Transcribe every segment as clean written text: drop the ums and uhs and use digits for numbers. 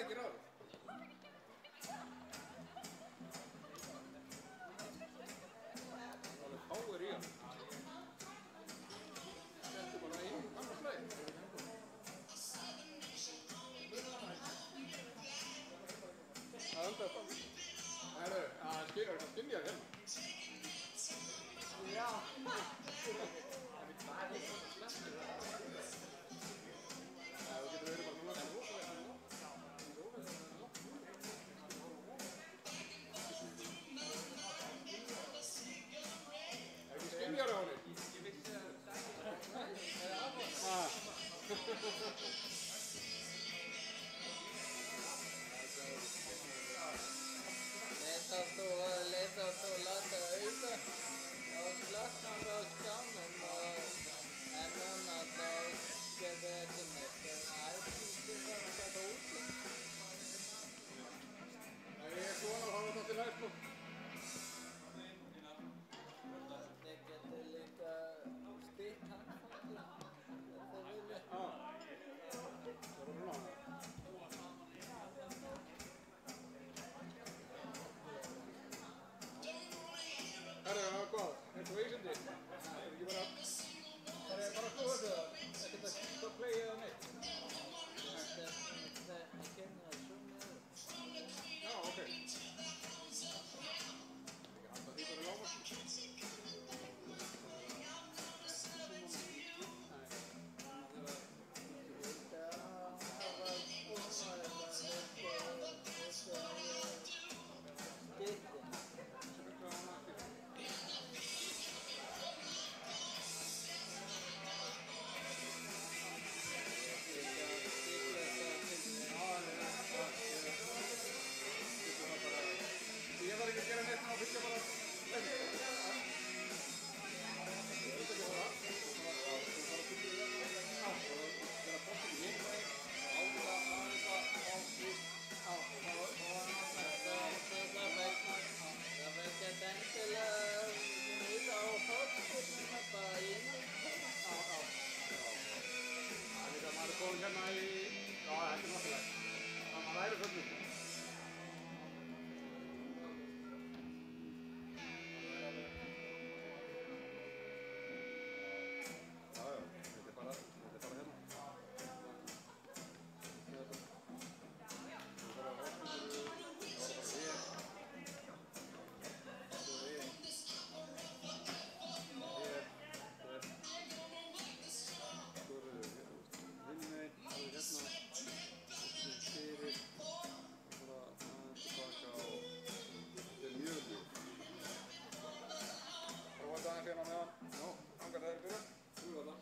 ekki ráður. Það er power í hann. Þetta bara inn annars leið. Það undar það. Herru, það skynjar hérna. Já. Það getur verið bara núna. Ekki skynjar á henni? Ég vissi að Leta og láta auka á slökknum á skjánum en núna þá getur ekki neitt en ættingin var að geta úti. Ef ég svona þá þetta til hægt. Þið getur líka stýrt handfangið ef þið vilja. Það var svona. Herru, það var hvað? Þetta var vísindi. Það er ekki bara... Það er bara að skoða þetta. Ekkert að playið eða neitt. Þetta kemur að svona yfir. Já, ok. Ekki hægt að því bara láma. Ég var ekki að gera neitt og fylgja bara lengur. Það veit þetta endilega nýtt á hótskipnum bara í Það er líka að maður er komin hérna í... Já, þetta er náttúrulega. Það væri fullur. Þetta er bara hérna. Hérna meðan, nú, hangar það í byrjun, það.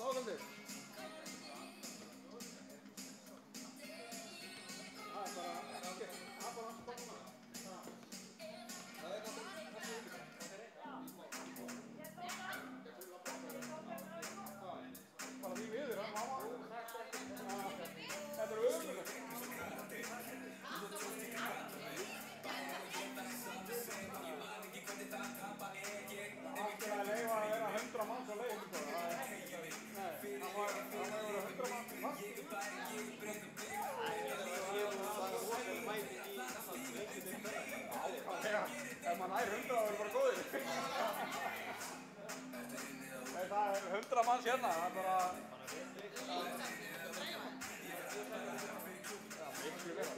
Strákaldi. Það er bara allt báðum að. Það er náttúrulega bara því viður, mamma. Þetta er ömurlegt. Allt er að leyfa að vera 100 manns á leiðinu. Nei, það var að vera 100 manns fast. Ef maður nær 100 þá er bara góðir. Nei, það er 100 manns hérna, það er bara... miklu meira.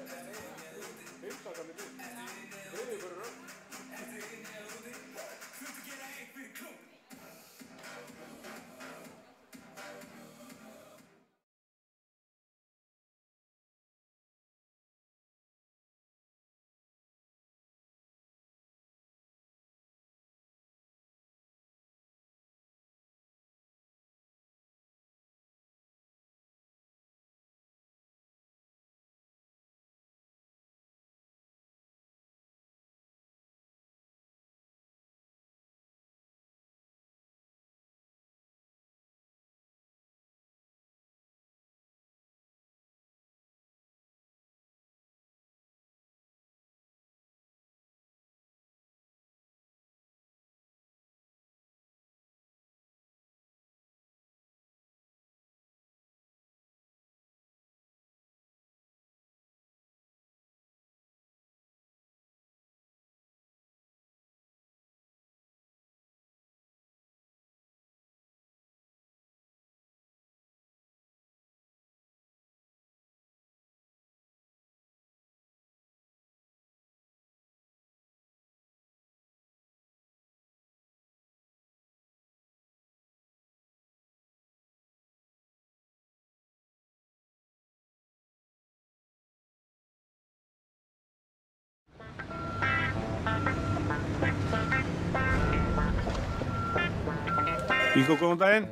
Ígó, góðan daginn.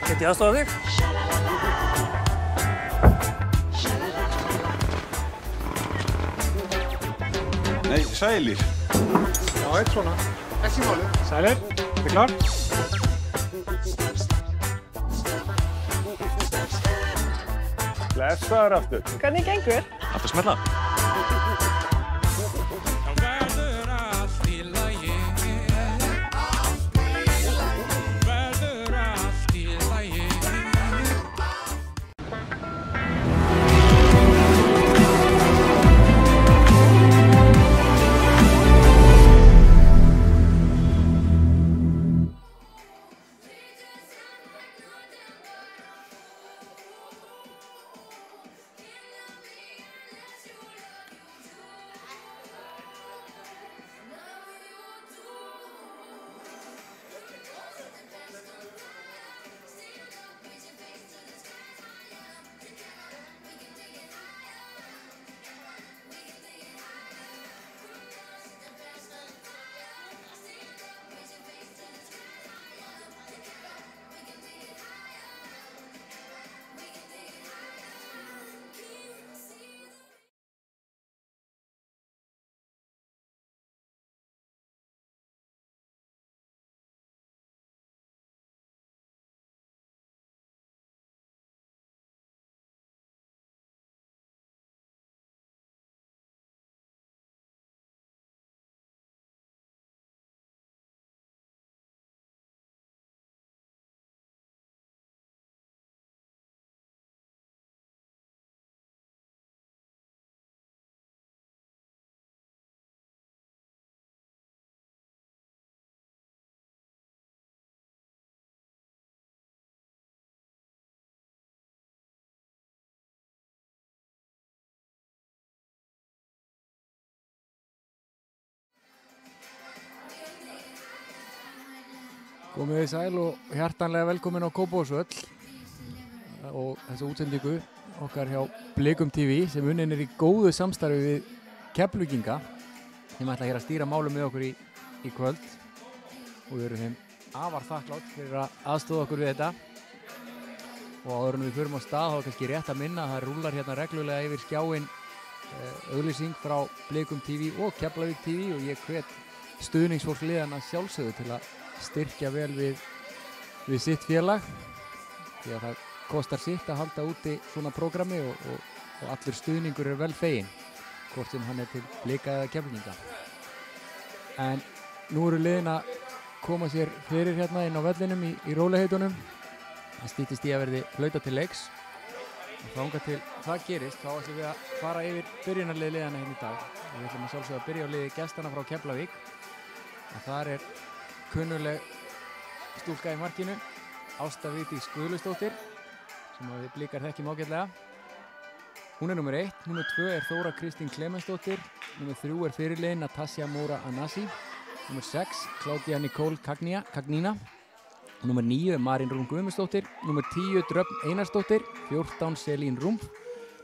Get ég aðstofa þig? Nei, sælir. Já, eitt svona. Ekki máli. Sælir, þetta klár? Blessaður aftur. Hvernig gengur? Alltaf smella. Komið þið sæl og hjartanlega velkomin á Kópavogsvöll og þessu útsendingu okkar hjá Blikum TV sem unnin í góðu samstarfi við Keflvíkinga sem ætla hér að stýra málum með okkur í kvöld og við erum þeim afar þakklátt fyrir að aðstoða okkur við þetta og áður en við förum á stað þá er kannski rétt að minna að það rúlar hérna reglulega yfir skjáinn auglýsing frá Blikum TV og Keflavík TV og ég hvet stuðningsfólk liðanna sjálfsögðu til að styrkja vel við sitt félag því að það kostar sitt að halda úti svona prógrami og allur stuðningur er vel þeginn hvort sem hann er til Blika eða Keflvíkinga en nú eru liðin að koma sér fyrir hérna inn á vellinum í rólegheitunum það stýttist í að verði flauta til leiks og þangað til það gerist þá ætlum við að fara yfir byrjunarlið liðana hérna í dag og við ætlum að sjálfsögða að byrja á liði gestana frá Keflavík og þar er kunnuleg stúlka í markinu Ásta Vigdís Guðlustóttir sem við Blikar þekkjum ágætlega hún er nummer 1, nummer 2 er Þóra Kristín Klemensdóttir nummer 3 er fyrirliðin Natasja Móra Anasi nummer 6 Claudia Nicole Cagnina nummer 9 er Marín Rún Guðmundsdóttir nummer 10 Dröfn Einarsdóttir 14 Selín Rúmpf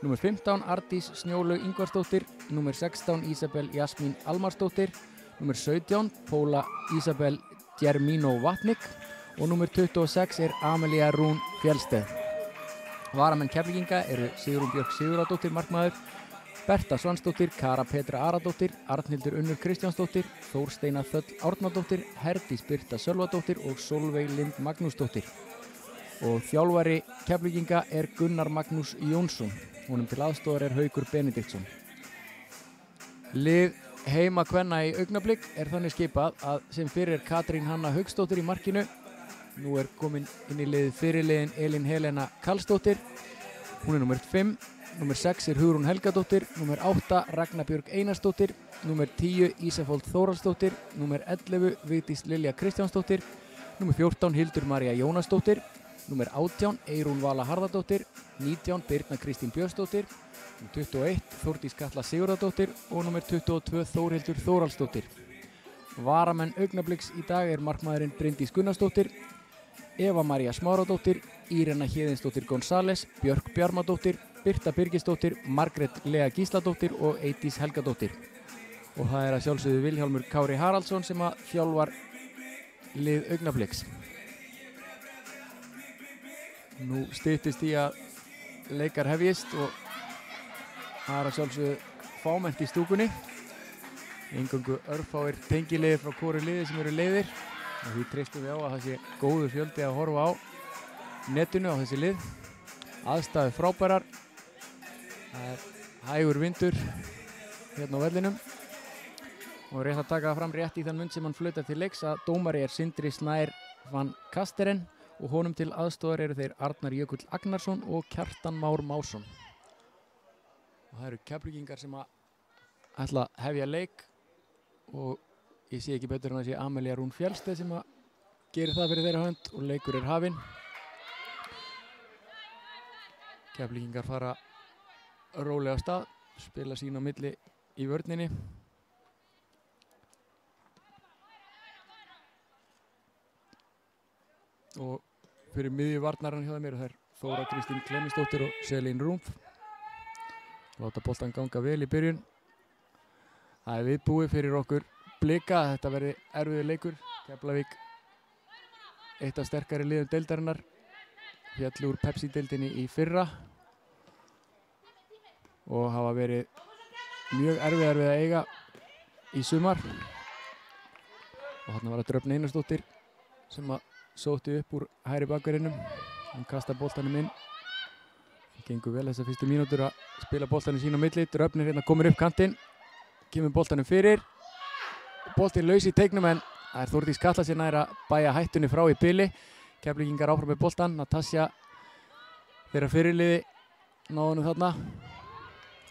nummer 15 Ardís Snjólaug Ingvarsdóttir nummer 16 Ísabel Jasmín Almarsdóttir nummer 17 Póla Ísabel Germino Vatnik og nummer 26 er Amelia Rún Fjellsteð. Varamenn Keflvíkinga eru Sigrún Björk Sigurðardóttir markmaður, Berta Svansdóttir, Kara Petra Aradóttir, Arnhildur Unnur Kristjánsdóttir, Þórsteina Þöll Árnadóttir, Herdís Birta Sölvadóttir og Solveig Lind Magnúsdóttir. Og þjálfari Keflvíkinga er Gunnar Magnús Jónsson, honum til aðstoðar er Haukur Benediktsson. Lið heima kvenna í Augnablik er þannig skipað að sem fyrir er Katrín Hanna Hauksdóttir í markinu. Nú er komin inn í liðið fyrirliðin Elín Helena Karlsdóttir. Hún er nummer 5. Nummer 6 er Hugrún Helgadóttir. Nummer 8 Ragna Björg Einarsdóttir. Nummer 10 Ísafold Þóraldsdóttir. Nummer 11 Vigdís Lilja Kristjánsdóttir. Nummer 14 Hildur María Jónasdóttir. Nummer 18 Eyrún Vala Harðardóttir. 19 Birna Kristín Björnsdóttir. 21 Þórdís Katla Sigurðardóttir og nummer 22 Þórhildur Þóraldsdóttir. Varamenn Augnabliks í dag er markmaðurinn Bryndís Gunnarsdóttir, Eva María Smáradóttir, Írena Héðinsdóttir González, Björk Bjarmadóttir, Birta Birgisdóttir, Margrét Lea Gísladóttir og Eydís Helgadóttir. og það er að sjálfsögðu Vilhjálmur Kári Haraldsson sem að þjálfar lið Augnabliks. Nú styttist í að leikar hefjist og það er að sjálfsögðu fámennt í stúkunni. Eingöngu örfáir tengilegir frá hvoru liði sem eru leiðir og því treystum við á að það sé góður fjöldi að horfa á netinu á þessi lið. Aðstæður frábærar. Það er hægur vindur hérna á vellinum og rétt að taka það fram rétt í þann mund sem hann flautar til leiks að dómari er Sindri Snær van Kasteren og honum til aðstoðar eru þeir Arnar Jökull Agnarsson og Kjartan Már Másson. Og það eru Keflvíkingar sem að ætla að hefja leik og ég sé ekki betur en að sé Amelía Rún Fjellsteð sem að gerir það fyrir þeirra hönd og leikur er hafinn. Keflvíkingar fara rólega af stað, spila sín á milli í vörninni. Og fyrir miðju varnarann hjá þeim eru þær Þóra Kristín Klemmisdóttir og Selín Rúmpf. Láta boltan ganga vel í byrjun. Það er viðbúið fyrir okkur Blika að þetta verði erfiður leikur. Keflavík, eitt af sterkari liðum deildarinnar, féll úr Pepsi-deildinni í fyrra og hafa verið mjög erfiðar við að eiga í sumar. Og þarna var að Dröfn Einarsdóttir sem að sótti upp úr hægri bakverðinum. Hann kastar boltanum inn. Það gengur vel þessar fyrstu mínútur að spila boltanum sín á milli. Dröfn er hérna komin upp kantinn, kemur boltanum fyrir. Boltinn laus í teignum en það er Þórdís Katla sem nær að bæja hættunni frá í bili. Keflvíkingar áfram með boltan. Natasja þeirra fyrirliði náði honum þarna.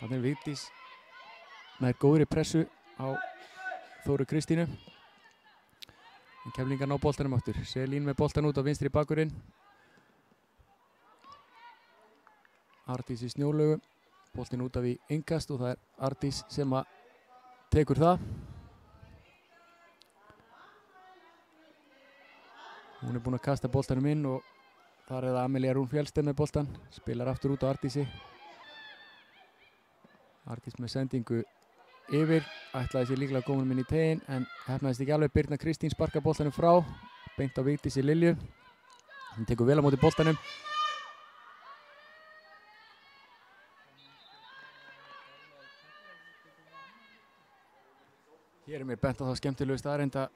Þarna er Vigdís nær góðri pressu á Þóru Kristínu. En Keflvíkingar ná boltanum aftur. Selín með boltan út á vinstri bakurinn. Ardís í Snjólaugu. Boltinn út af í innkast og það er Ardís sem að tekur það. Hún er búin að kasta boltanum inn og þar er það Amelía Rún Fjellsteð með boltan. Spilar aftur út á Ardísi. Ardís með sendingu yfir. Ætlaði sér líklega komin inn í tegin en hefnaðist ekki alveg. Birna Kristín sparkar boltanum frá. Beint á Vigdísi Lilju. Hún tekur vel á móti boltanum. Hér er mér bent á það skemmtilegu staðreynd að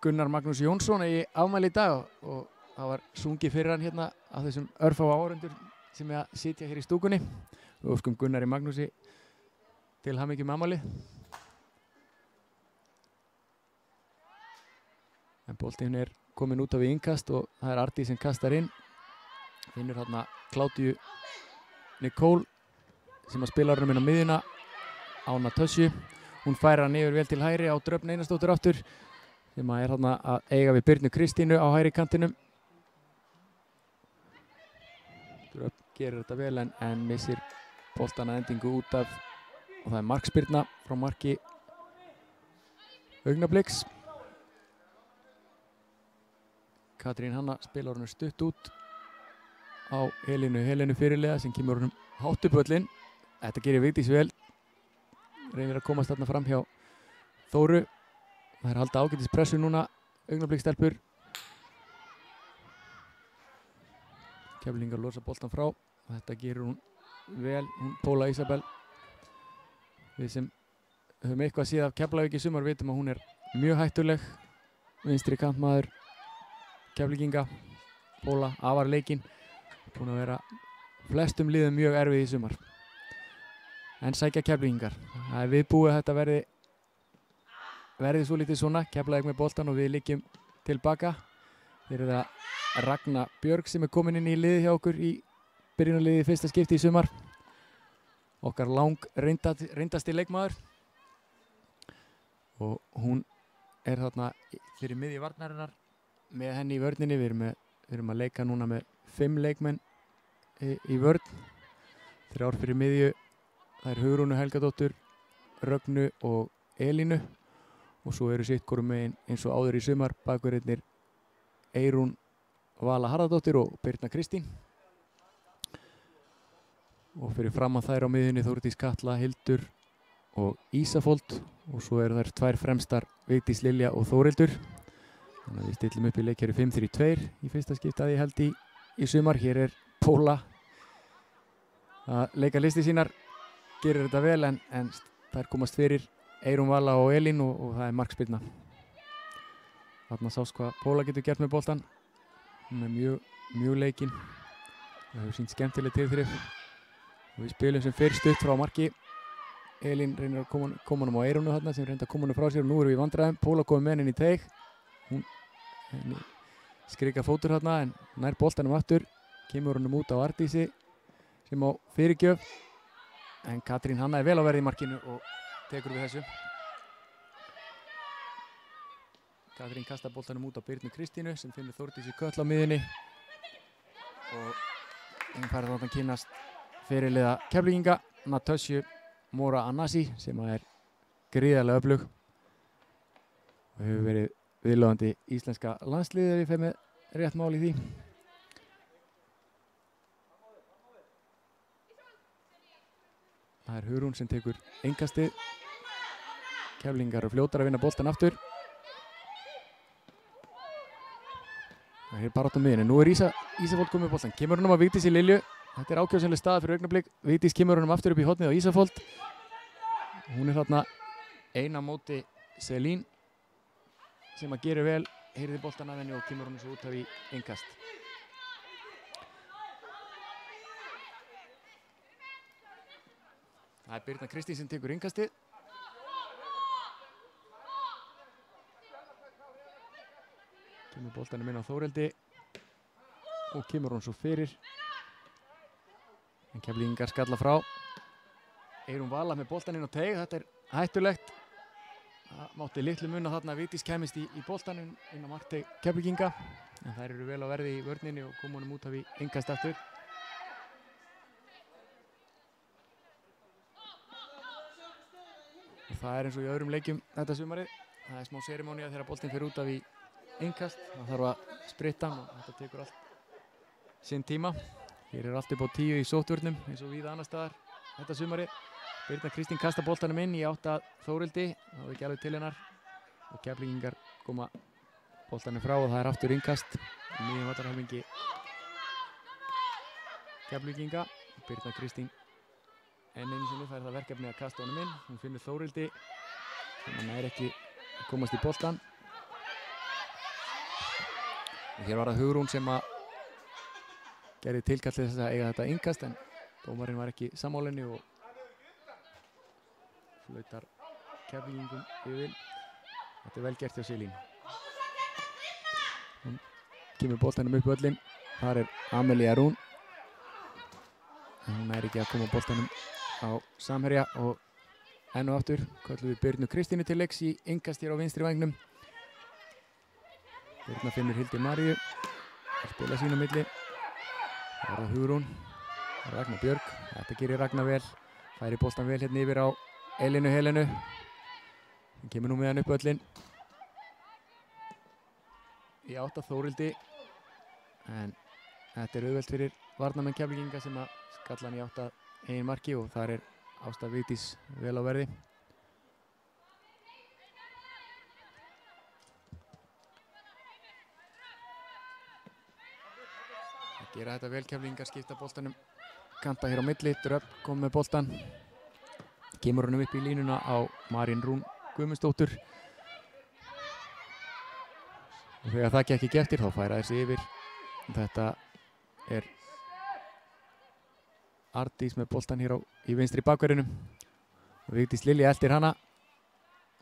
Gunnar Magnús Jónsson eigi afmæli í dag og það var sungið fyrir hann hérna af þessum örfáu áhorfendur sem er að sitja hér í stúkunni. Við óskum Gunnari Magnúsi til hamingju með afmælið. En boltinn er komin út af í innkast og það er Ardís sem kastar inn. Finnur þarna Kládíu Nikól sem að spila inn á miðjuna á Natasju. Hún færir hann yfir vel til hægri á Dröfn Einarsdóttir aftur sem að er þarna að eiga við Birnu Kristínu á hægri kantinum. Dröfn gerir þetta vel en missir boltan að endingu út af og það er markspyrna frá marki Augnabliks. Katrín Hanna spilar hann stutt út á Helenu fyrirliða sem kemur honum hátt upp völlinn. Þetta gerir Vigdís vel. Reynir að komast þarna fram hjá Þóru. Það er halda ágætis pressu núna, Augnablikstelpur. Keflvíkingar losa boltan frá. Þetta gerir hún vel, hún Póla Ísabel. Við sem höfum eitthvað séð af Keflavík í sumar vitum að hún er mjög hættuleg. Vinstri kantmaður Keflvíkinga, Póla, afar leikinn. Búin að vera flestum liðum mjög erfið í sumar. En sækja Keflvíkingar. Það er viðbúið að þetta verði svo lítið svona. Keflavík með boltan og við liggjum tilbaka. Þeir eru það Ragna Björg sem er komin inn í liðið hjá okkur í byrjunarliðið í fyrsta skipti í sumar. Okkar reyndasti leikmaður. Og hún er þarna fyrir miðju varnarinnar með henni í vörninni. Við erum að leika núna með 5 leikmenn í vörn. 3 fyrir miðju. Það er Hugrúnu Helgadóttur, Rögnu og Elínu og svo eru sitt hvorum megin eins og áður í sumar bakverðirnir Eyrún Vala Harðardóttir og Birna Kristín. Og fyrir framan þær á miðjunni Þórdís Katla, Hildur og Ísafold og svo eru þær tvær fremstar Vigdís Lilja og Þórildur. Þannig að við stillum upp í leikjari 5-3-2 í fyrsta skipta ég held í sumar. Hér er Póla að leika listi sínar, gerir þetta vel en þær komast fyrir Eyrún Vala og Elín og það er markspyrna. Þarna sást hvað Póla getur gert með boltan. Hún er mjög leikinn. Það hefur sýnt skemmtileg tilþrif. Og við spilum sem fyrr stutt frá marki. Elín reynir að koma honum á Eyrúnu þarna sem reynda að koma honum frá sér og nú erum við í vandræðum. Póla komið með henni í teig. Hún skrikar fótur þarna en nær boltanum aftur. Kemur honum út á Ardísi sem á fyrirgjöf. En Katrín Hanna er vel á verði í markinu og tekur við þessu. Katrín kastar boltanum út á Birnu Kristínu sem finnur Þórdísi Köll á miðjunni og hún fær þarna kynnast fyrirliða Keflvíkinga Natasju Mora Anasi sem er gríðarlega öflug og hefur verið viðlóðandi íslenska landsliðið ef ég fer með rétt mál í því. Það er Hugrún sem tekur innkastið. Keflvíkingar eru fljótar að vinna boltan aftur. Það er barátt á miðjunni. Nú er Ísafold komið boltan. Kemur honum að Vigdísi Lilju. Þetta er ákjósanleg staða fyrir augnablik. Vigdís kemur honum aftur upp í hornið á Ísafold. Hún er þarna eina móti Selín sem að gera vel, heyrði boltan af henni og kemur honum svo út af í innkast. Það er Birna Kristín sem tekur innkastið. Kemur boltanum inn á Þórildi og kemur hún svo fyrir. En Keflvíkingar skalla frá. Eyrún Vala með boltan inn á teig. Þetta er hættulegt. Það mátti litlu mun að þarna Vigdís kæmist í boltanum inn á markteig Keflvíkinga. En þær eru vel á verði í vörninni og koma honum út af í innkast aftur. Og það er eins og í öðrum leikjum þetta sumarið. Það er smá serimónía þegar boltinn fer út af í innkast. Það þarf að spritta hann og þetta tekur allt sinn tíma. Hér er allt upp á 10 í sóttvörnum eins og víða annar staðar þetta sumarið. Birna Kristín kastar boltanum inn í átt að Þórildi. Það var ekki alveg til hennar. Og Keflvíkingar koma boltanum frá og það er aftur innkast. Í miðjum vallarhelmingi Keflvíkinga. Birna Kristín enn einu sinni fær það verkefni að kasta honum inn. Hún finnur Þórildi. Hann er ekki að komast í boltan. Og hér var það Hugrún sem að gerði tilkall til þess að eiga þetta innkast en dómarinn var ekki sammálinni og flautar Keflvíkingum yfir. Þetta er vel gert hjá Selín. Hún kemur boltanum upp völlinn. Þar er Amelia Rún. Hún er ekki að koma boltanum á samherja og enn og aftur köllum við Birnu Kristínu til leiks í innkast hér á vinstri vængnum. Birna finnur Hildi Maríu að spila sín á milli. Það er það Hugrún, Ragnar Björg. Þetta gerir Ragnar vel. Færi boltan vel hérna yfir á Elínu Helenu. Hún kemur nú með hann upp völlinn. Í átt að Þórildi. En þetta er auðvelt fyrir varnarmenn Keflvíkinga sem að skalla hann í átt að eigin marki og þar er Ásta Vigdís vel á verði. Það gera þetta vel Keflvíkingar, skipta boltanum kanta hér á milli. Dröfn kom með boltan. Kemur honum upp í línuna á Marín Rún Guðmundsdóttur. Og þegar það gekk ekki eftir þá færa þessi yfir. Þetta er Ardís með boltan hér í vinstri bakverðinum. Og Vigdís Lilja eltir hana.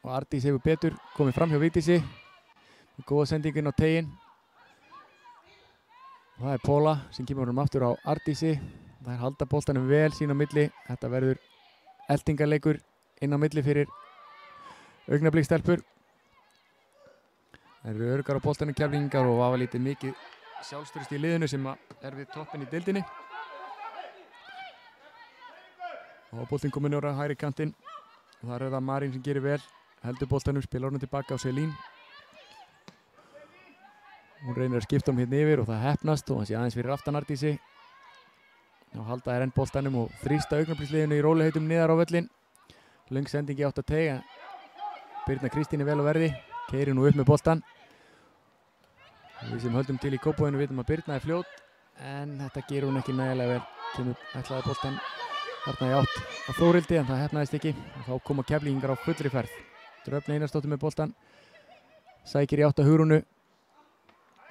Og Ardís hefur betur komið fram hjá Vigdísi. Góða sendingin á tegin. Og það er Póla sem kemur honum aftur á Ardísi. Það er halda boltanum vel sín á milli. Þetta verður eltingarleikur inn á milli fyrir augnablikstelpur. Það eru örgar á boltanum Keflvíkingar og vafa lítið mikið sjálfstraust í liðinu sem er við toppinn í deildinni. Og boltinn kominn yfir á hægri kantinn. Og þar er það Marín sem gerir vel. Heldur boltanum, spilar honum tilbaka á Selín. Hún reynir að skipta hérna yfir og það heppnast og hann sé aðeins fyrir aftan Ardísi. Og halda enn boltanum og þrýsta augnabliksliðinu í rólegheitum niðar á völlinn. löng sendingi átt að tega. Birna Kristín er vel á verði, keyrir nú upp með boltan. Við sem höldum til í Kópavoginum vitum að Birna er fljót, en þetta gerur hún ekki nægilega vel. Kemur ætlaði boltan þarna í átt að Þórildi, en það heppnaðist ekki. Þá koma Keflvíkingar á fullri ferð. Dröfn Einarsdóttir með boltan, sækir í átt að Hugrúnu.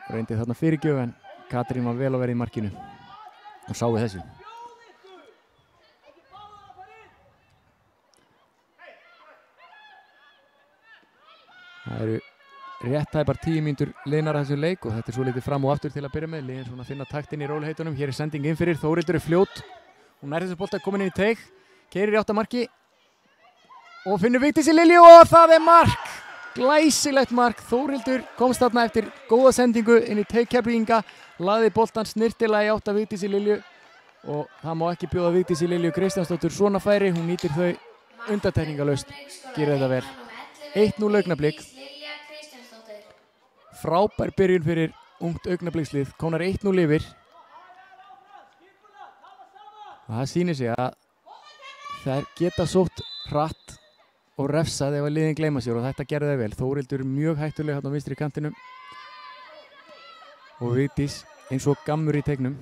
Reyndi þarna fyrirgjöf, en Katrín var vel á verði í markinu og sáu þessu. Það eru rétt tæpar 10 mínútur liðnar að þessu leik og þetta er svo litið fram og aftur til að byrja með. Liðin svona að finna taktinn í róluheitunum. Hér er sending inn fyrir, Þórildur er fljót. Hún nær þessu bolta komin inn í teig, keyrir í átt að marki og finnur Vigdísi Lilju og það er mark! Glæsilegt mark. Þórildur komst þarna eftir góða sendingu inn í teig Keflvíkinga, lagði boltan snirtilega í átt að Vigdísi Lilju og það má ekki bjóða Vigdísi Lilju Kristjánsdóttur svona færi. Hún nýtir þau undantekningarlaust, gerir þetta vel. 1-0 Augnablik. Frábær byrjun fyrir ungt Augnablíkslið, komnar 1-0 yfir. Og það sýnir sig að þær geta sótt hratt og refsað ef að liðin gleyma sér og þetta gerði það vel. Þórildur mjög hættuleg hérna á vinstri kantinum og Vigdís eins og gammur í tegnum.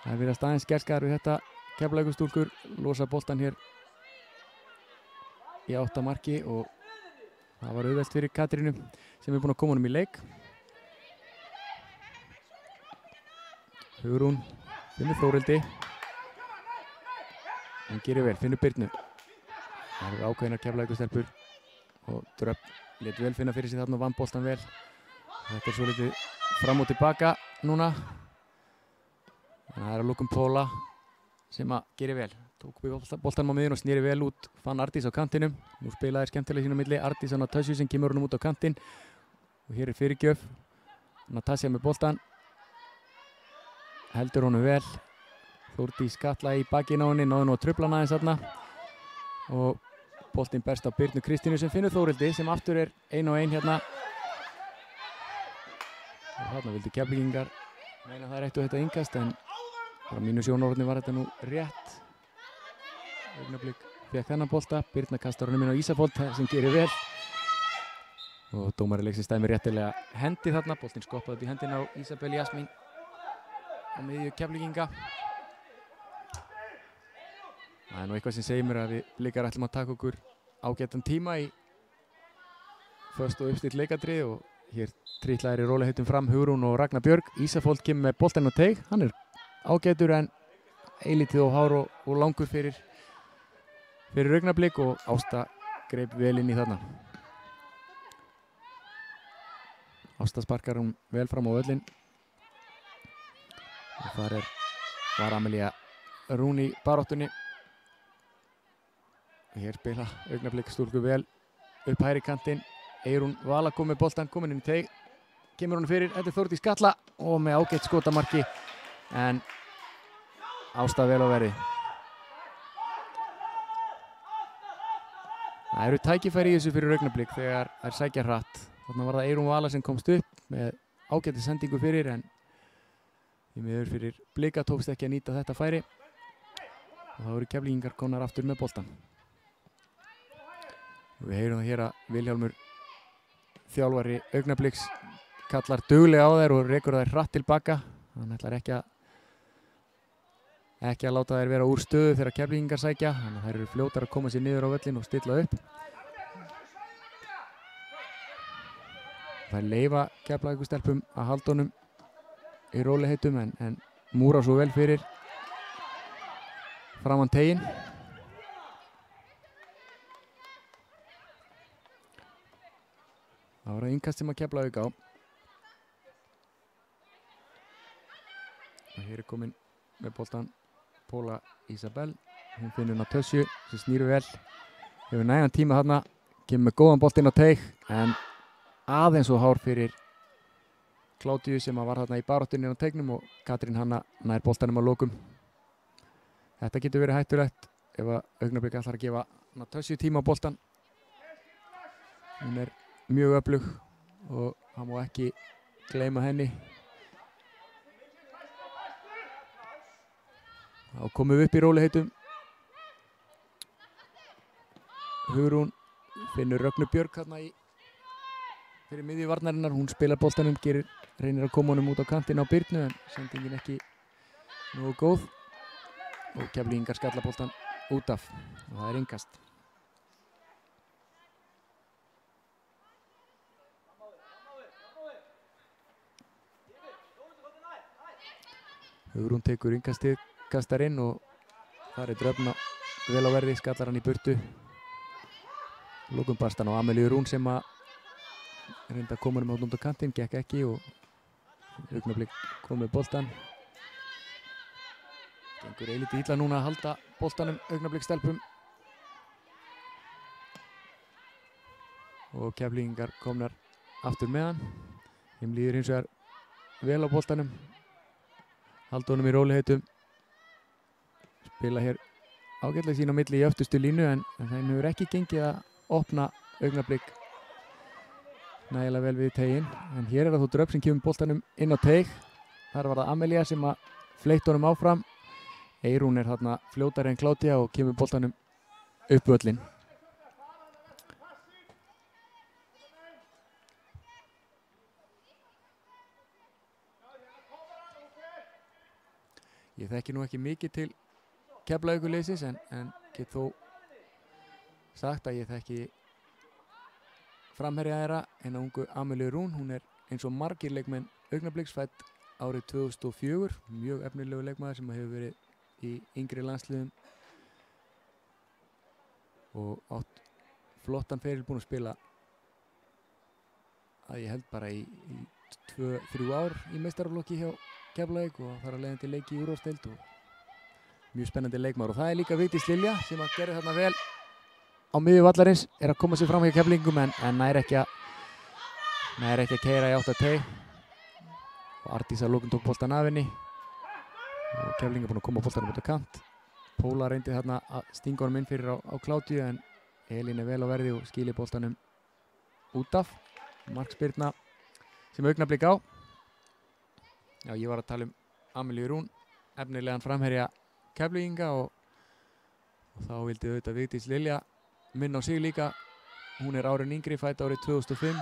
Það er verið að staðins gerskaðar við þetta. Keflavíkurstúlkur losa boltan hér í átt að marki og það var auðvelt fyrir Katrínu sem er búin að koma honum í leik. Hugrún finnur Þórildi. Hún gerir vel, finnur Birnu. Það eru ákveðinar Keflavíkurstelpur og Dröfn lét vel finna fyrir sig þarna og vann boltan vel. Þetta er svo litið fram og tilbaka núna. Það er að lokum Póla sem að gerir vel. Tók boltan á miðjun og snýri vel út, fann Ardís á kantinum. Nú spilaði skemmtilega sín á milli. Ardís á Natasju sem kemur honum út á kantinn. Og hér er fyrirgjöf. Natasja með boltan. Heldur honum vel. Þórdís Katla í bakinn á henni, náði nú að trufla hann aðeins þarna. Og boltinn berst á Birnu Kristínu sem finnur Þórildi sem aftur er 1-1 hérna. Og þarna vildi Keflvíkingar meina það er eitt og þetta yngast en frá mínu sjónarhorni var þetta nú rétt. Augnablik fékk þennan bolta, Birna kastar honum inn á Ísafold sem gerir vel. Og dómari leiksins dæmir réttilega hendi þarna, boltinn skoppaði út í hendina á Ísabel Jasmín á miðju Keflvíkinga. Það er nú eitthvað sem segir mér að við Blikar ætlum að taka okkur ágætan tíma í föst og uppstilt leikadrið og hér trítlaðir í rólegheitum fram Hugrún og Ragnar Björg. Ísafold kemur með boltinn á teig, hann er ágætur en eilítið og hár og langur fyrir Augnablik og Ásta greip vel inn í þarna. Ásta sparkar hún vel fram á völlinn. Og þar var Amelía Rún í baráttunni. Hér spila Augnablik stúlku vel upp hægri kantinn. Eyrún Vala kom með boltan, komin inn í teig. Kemur hún fyrir, þetta er Þórdís Katla og með ágætt skotamarki en Ásta vel á verði. Það eru tækifæri í þessu fyrir Augnablik þegar þær sækja hratt. Þarna var það Eyrún Vala sem komst upp með ágæti sendingu fyrir en því miður fyrir Blika tókst ekki að nýta þetta færi. Og þá eru Keflvíkingar komnar aftur með boltan. Og við heyrum það hér að Vilhjálmur þjálfari Augnabliks kallar duglega á þær og rekur þær hratt tilbaka. Hann ætlar ekki að láta þær vera úr stöðu þegar Keflvíkingar sækja. Þannig að þær eru fljótar að koma sér niður á völlin og stilla upp. Þær leyfa Keflavíkurstelpum að halda honum í róliheitum en múra svo vel fyrir framan teginn. Það var að innkast sem að Keflavík á. Og hér er komin með boltan Póla Ísabel. Hún finnur Natasju sem snýr vel. Hefur nægan tíma þarna. Kemur með góðan bolt inn á teig en aðeins og hár fyrir Kládíu sem var þarna í baráttunni á teignum og Katrín Hanna nær boltanum að lokum. Þetta getur verið hættulegt ef að Augnablik ætlar að gefa Natasju tíma á boltan. Hún er mjög öflug og hann má ekki gleyma henni. Þá komum við upp í róliheitum. Hugrún finnur Rögnu Björk hérna fyrir miðju varnarinnar, hún spilar boltanum, reynir að koma honum út á kantinn á Birnu en sendingin ekki nógu góð og Keflvíkingar skalla boltan út af og það er innkast. Hugrún tekur innkastið, kastar inn og þar er Dröfn vel á verði, skallar hann í burtu. Lokum barst hann á Amelíu Rún sem að reynda að koma honum út á kantinn, gekk ekki og augnablik kom með boltan. Gengur eilítið illa núna að halda boltanum augnablik stelpum. Og Keflvíkingar komnar aftur með hann. Þeim líður hins vegar vel á boltanum. Halda honum í róliheitum. Spila hér ágætlega sín á milli í öftustu línu en þeim hefur ekki gengið að opna augnablik nægilega vel við teiginn. En hér er það þó Dröfn sem kemur boltanum inn á teig. Þar var það Amelía sem að fleytt honum áfram. Eyrún er þarna fljótari en Kládía og kemur boltanum upp völlinn. Ég þekki nú ekki mikið til Keflavíkurliðsins en get þó sagt að ég þekki framherja þeirra en ungu Amelíu Rún. Hún er eins og margir leikmenn Augnabliksfædd árið 2004. Mjög efnilegu leikmaður sem hefur verið í yngri landsliðum og átt flottan feril, búinn að spila að ég held bara í 2-3 ár í meistaraflokki hjá Keflavík og þar að leiðandi leiki í úrvalsdeild og mjög spennandi leikmaður. Og það er líka Vigdís Lilja sem að gera þarna vel á miðju vallarins, er að koma sér fram hjá Keflvíkingum en nær ekki að keyra í átt að teig og Ardís að lokum tók boltan af henni og Keflvíkingar búinn að koma boltanum út á kant. Póla reyndi þarna að stinga honum inn fyrir á Kládíu en Elín er vel á verði og skýlir boltanum út af. Markspyrna sem Augnablik á. Já, ég var að tala um Amelíu Rún, efnilegan framherja Keflvíkinga og þá vildi auðvitað Vigdís Lilja minna á sig líka. Hún er árin yngri, fædd árið 2005.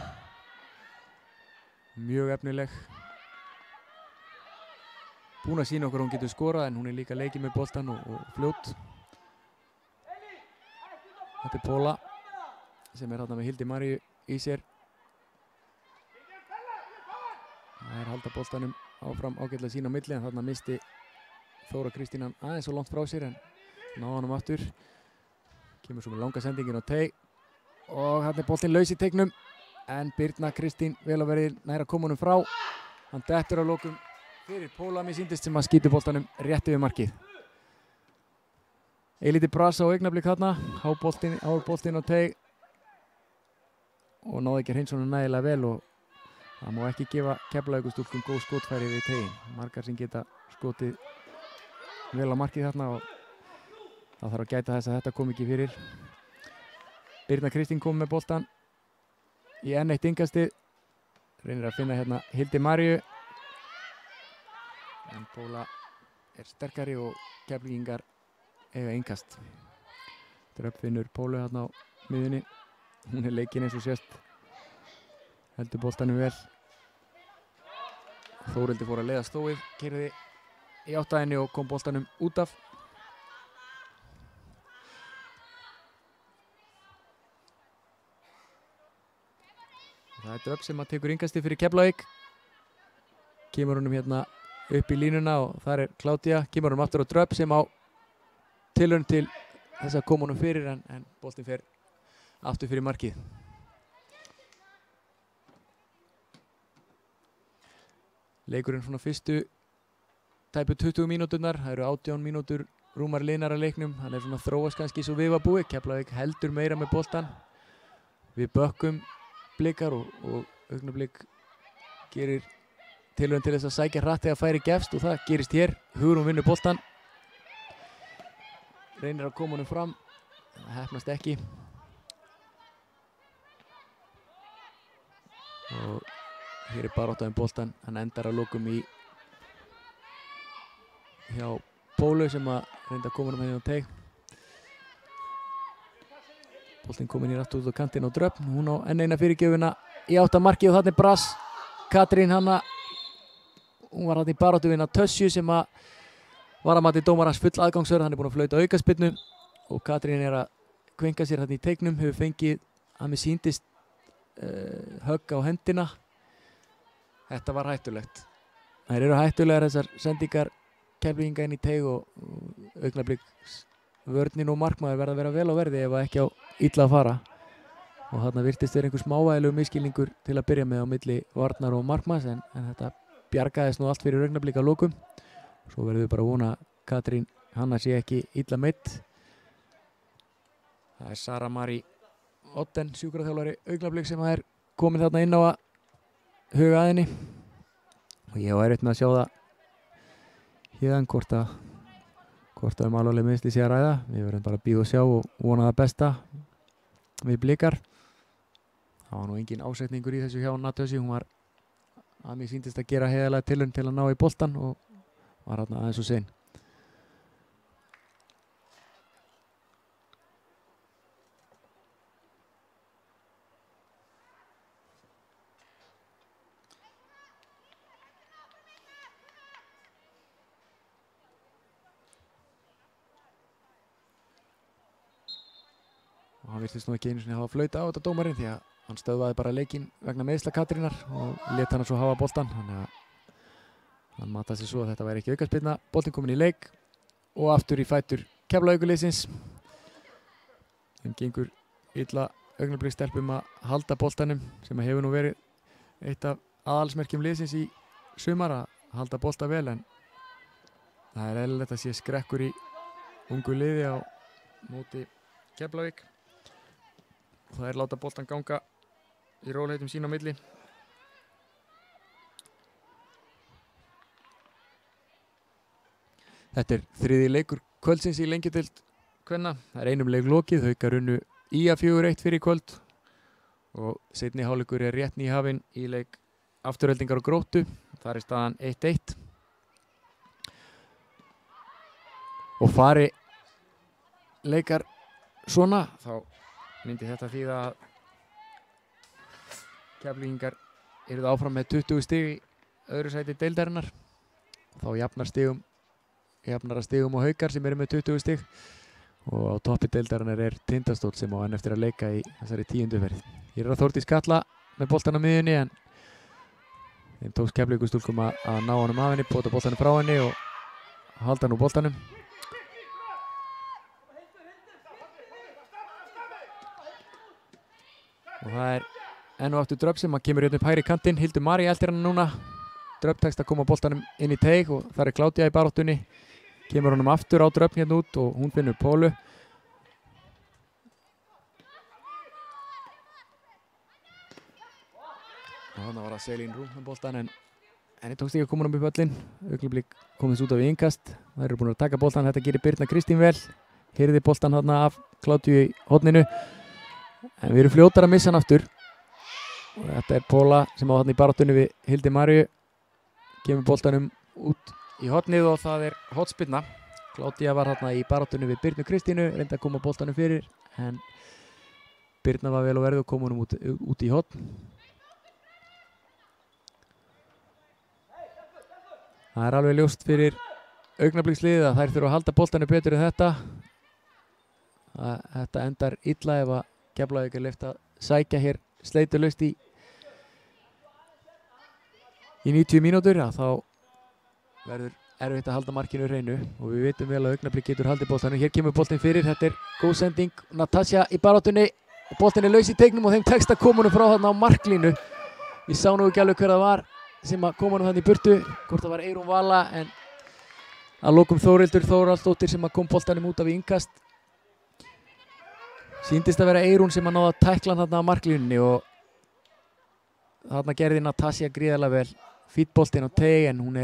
Mjög efnileg. Búin að sína okkur hún getur skorað en hún er líka leikið með boltan og fljót. Þetta er Póla sem er þarna með Hildi Maríu í sér. Það er halda boltanum áfram ágætlega sín á milli en þarna misti Þóra Kristín hann aðeins svo langt frá sér en náði honum aftur. Kemur svo með langa sendingin á teig og hann er boltinn laus í teignum en Birna Kristín vel á verði nær að koma honum frá. Hann dettur á lokum fyrir Póla, mér sýndist sem að skýtur boltanum rétt yfir markið. Eilítið brasa á Augnablik þarna, hár boltinn á teig og náði ekki hreins honum nægilega vel og það má ekki gefa Keflavíkurstúlkum góð skotfæri við teiginn. Margar sem geta skotið vel á markið þarna og það þarf að gæta þess að þetta kom ekki fyrir. Birna Kristín kom með boltan í enn eitt innkastið. Reynir að finna hérna Hildi Maríu. En Póla er sterkari og Keflvíkingar eiga innkast. Dröfn finnur Pólu hérna á miðunni. Hún er leikinn eins og sést. Heldur boltanum vel. Þórildi fór að leiða stóið, keyrði í átt að henni og kom boltanum út af. Það er Dröfn sem að tekur innkastið fyrir Keflavík. Kemur honum hérna upp í línuna og þar er Kládía. Kemur honum aftur á Dröfn sem á tilraun til þess að koma honum fyrir en boltinn fer aftur fyrir markið. Leikurinn svona fyrstu tæpu 20 mínúturnar, það eru 18 mínútur rúmar liðnar að leiknum, hann er svona þróast kannski svo við var búið. Keflavík heldur meira með boltan. Við bökkum Blikar og Augnablik gerir tilraun til þess að sækja hratt þegar færi gefst og það gerist hér. Hugrún vinnur boltan. Reynir að koma honum fram, það heppnast ekki. Og hér er barátta um boltan, hann endar að lokum í hjá Pólu sem að reynda að koma honum hérna á teig. Boltinn kominn í rætt út á kantinn og Dröfn. Hún á enn eina fyrirgjöfuna í áttamarki og þarna er Brass. Katrín hanna, hún var þarna í baráttu við Tössju sem var að mati dómarans full aðgangsverð. Hann er búinn að flauta aukaspyrnu og Katrín er að kvenka sér þarna í teiknum. Hefur fengið að mér sýndist högg á hendina. Þetta var hættulegt. Það eru hættulegar þessar sendingar Keflvíkinga inn í teig og augnablik vörnin og markmaður verða að vera vel á verði ef ekki á illa að fara. Og þarna virtist einhver smávægilegu misskilningur til að byrja með á milli varnar og markmanns en þetta bjargaðist nú allt fyrir augnablik að lokum. Svo verðum við bara að vona Katrín Hanna sé ekki illa meidd. Það er Sara Marí Otten, sjúkraþjálfari augnablik sem er komin þarna inn á að huga að henni. Og ég var erfitt með að sjá það hérðan hvort að alvarleg meiðsli sé að ræða. Við verðum bara að bíða og sjá og vona það besta við Blikar. Það var nú engin ásetningur í þessu hjá Tössju. Hún var að mér sýndist að gera heiðarlega tilraun til að ná í boltan og var þarna aðeins og sein. Og hann virtist nú ekki einu sinni hafa flauta á þetta dómarinn því að hann stöðvaði bara leikinn vegna meiðsla Katrínar og lét hana svo hafa boltan. Þannig að hann mataði sig svo að þetta væri ekki aukaspyrna. Boltinn kominn í leik og aftur í fætur Keflavíkurliðsins. Þeim gengur illa augnablikstelpum að halda boltanum sem hefur nú verið eitt af aðalsmerkjum liðsins í sumar að halda bolta vel en það er eðlilegt að sé skrekkur í ungu liði á móti Keflavík. Það er láta boltan ganga í róleitum sín á milli. Þetta er þriði leikur kvöldsins í lengjudeild kvenna. Það er einum leik lokið. Haukar unnu IA 4-1 fyrir kvöld og seinni hálfleikur er rétt nýhafinn í leik Afturheldingar og Gróttu. Þar er staðan 1-1. Og fari leikar svona þá myndi þetta þýða að Keflvíkingar eruð áfram með 20 stig í öðru sæti deildarinnar. Þá jafnara stigum og Haukar sem eru með 20 stig og á toppi deildarinnar er Tindastóll sem á enn eftir að leika í þessari 10. umferð. Hér er Þórdís Katla með boltan á miðjunni en þeim tókst Keflavíkurstúlkum að ná honum af henni, bóta boltanum frá henni og halda nú boltanum. Og það er enn og aftur Dröfn sem kemur hérna upp hægri kantinn. Hildur Marí eldir hann núna. Dröfn tekst að koma boltanum inn í teig og þar er Kládía í baráttunni. Kemur honum aftur á Dröfn hérna út og hún finnur Pólu. Og þannig var það Selín Rúm með boltan en henni tókst ekki að koma honum upp öllin. Augnablik komist út af innkast. Það eru búin að taka boltan. Þetta gerir Birna Kristín vel. Hirði boltan þarna af Kládíu í horninu. En við erum fljótar að missa hann aftur. Og þetta er Póla sem á þarna í baráttunni við Hildi Maríu. Kemur boltanum út í hornið og það er hornspyrna. Kládía var þarna í baráttunni við Birnu Kristínu. Reyndi að koma boltanum fyrir en Birna var vel á verði og kom honum út í horn. Það er alveg ljóst fyrir augnabliksliðið að þær þurfa að halda boltanum betur en þetta. Þetta endar illa ef að Keflavík er leyft að sækja hér sleitulaust í 90 mínútur. Þá verður erfitt að halda markinu hreinu og við vitum vel að Augnablik getur haldið boltanum. Hér kemur boltinn fyrir, þetta er góð sending. Natasja í baráttunni og boltinn er laus í teignum og þeim tekst að koma honum frá þarna á marklínu. Við sá nú ekki alveg hver það var sem kom honum þarna í burtu, hvort það var Eyrún Vala en að lokum Þórildur Þórhallsdóttir sem kom boltanum út af innkast. Sýndist að vera Eyrún sem að náða að tækla hann þarna á marklínunni og þarna gerði Natasja gríðarlega vel. Fínn boltinn á teig en hún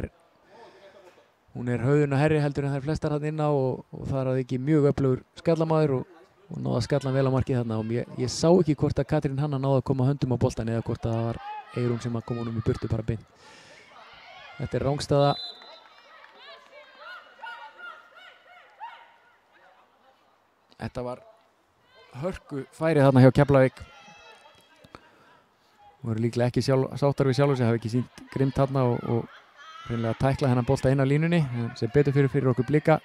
er höfðuna herri heldur en þær flestar þarna inná og það er að ekki mjög öflugur skallamaður og náða að skalla hann vel á markið þarna og ég sá ekki hvort að Katrín Hanna náði að koma höndum á boltan eða hvort að það var Eyrún sem að koma honum í burtu bara beint. Þetta er rangstaða. Þetta var hörku færi þarna hjá Keflavík. Voru líklega ekki sáttar við sjálfur sig, hafa ekki sýnt grimt þarna og hreinlega tækla hennan bolta inn á línunni, sem betur fyrir okkur Blika.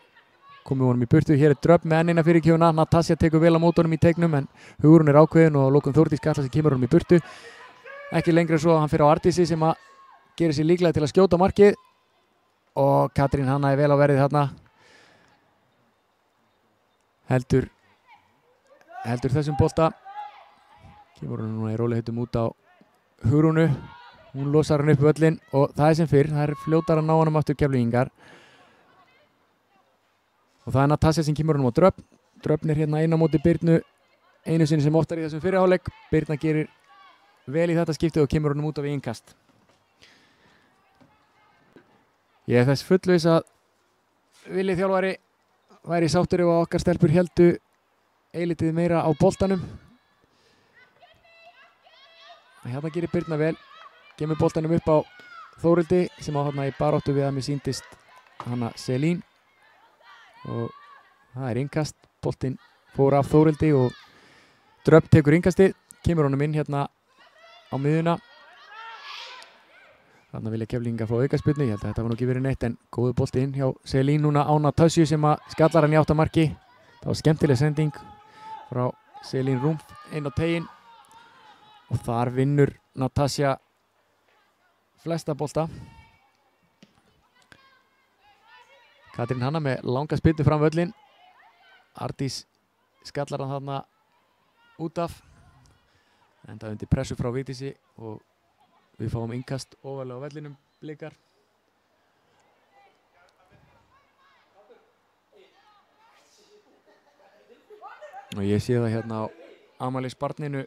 Komum honum í burtu, hér Dröfn með ennina fyrir kjóna, Natasja tekur vel á mótunum í teiknum en Hugrún ákveðin og lokum Þórdís Katla sem kemur honum í burtu. Ekki lengra svo, hann fyrir á Arndísi sem að gerir sér líklega til að skjóta markið og Katrín Hanna vel á verðið þarna. Heldur þessum bolta. Kemur hann núna í rólegheitum út á Hugrúnu. Hún losar hann upp völlin og það sem fyrr, það fljótar að ná honum aftur Keflvíkingar. Og það Natasja sem kemur honum á Dröfn. Dröfn hérna inn á móti Birnu einu sinni sem oftar í þessum fyrri hálfleik. Birna gerir vel í þetta skiptið og kemur honum út á við innkast. Ég er þess fullviss að Villi þjálfari væri sáttur ef okkar stelpur héldu eilítið meira á boltanum. Hérna gerir Birna vel. Kemur boltanum upp á Þórildi sem á hérna í baráttu við að mér sýndist hana Selín. Og það innkast. Boltinn fór af Þórildi og Dröfn tekur innkastið. Kemur honum inn hérna á miðuna. Þarna vilja Keflvíkingar fá aukaspyrnu. Ég held að þetta var nú ekki verið neitt en góðu bolti inn hjá Selín núna á Natasju sem að skallar hann í áttamarki. Það var skemmtileg sending frá Selín Rúmf inn á tegin og þar vinnur Natasja flesta bolta. Katrín Hanna með langa spyrnu fram völlin. Ardís skallar hann þarna út af. Enda undir pressu frá Vigdísi og við fáum innkast ofalega á vellinum Blikar. Og ég sé það hérna á afmælisbarninu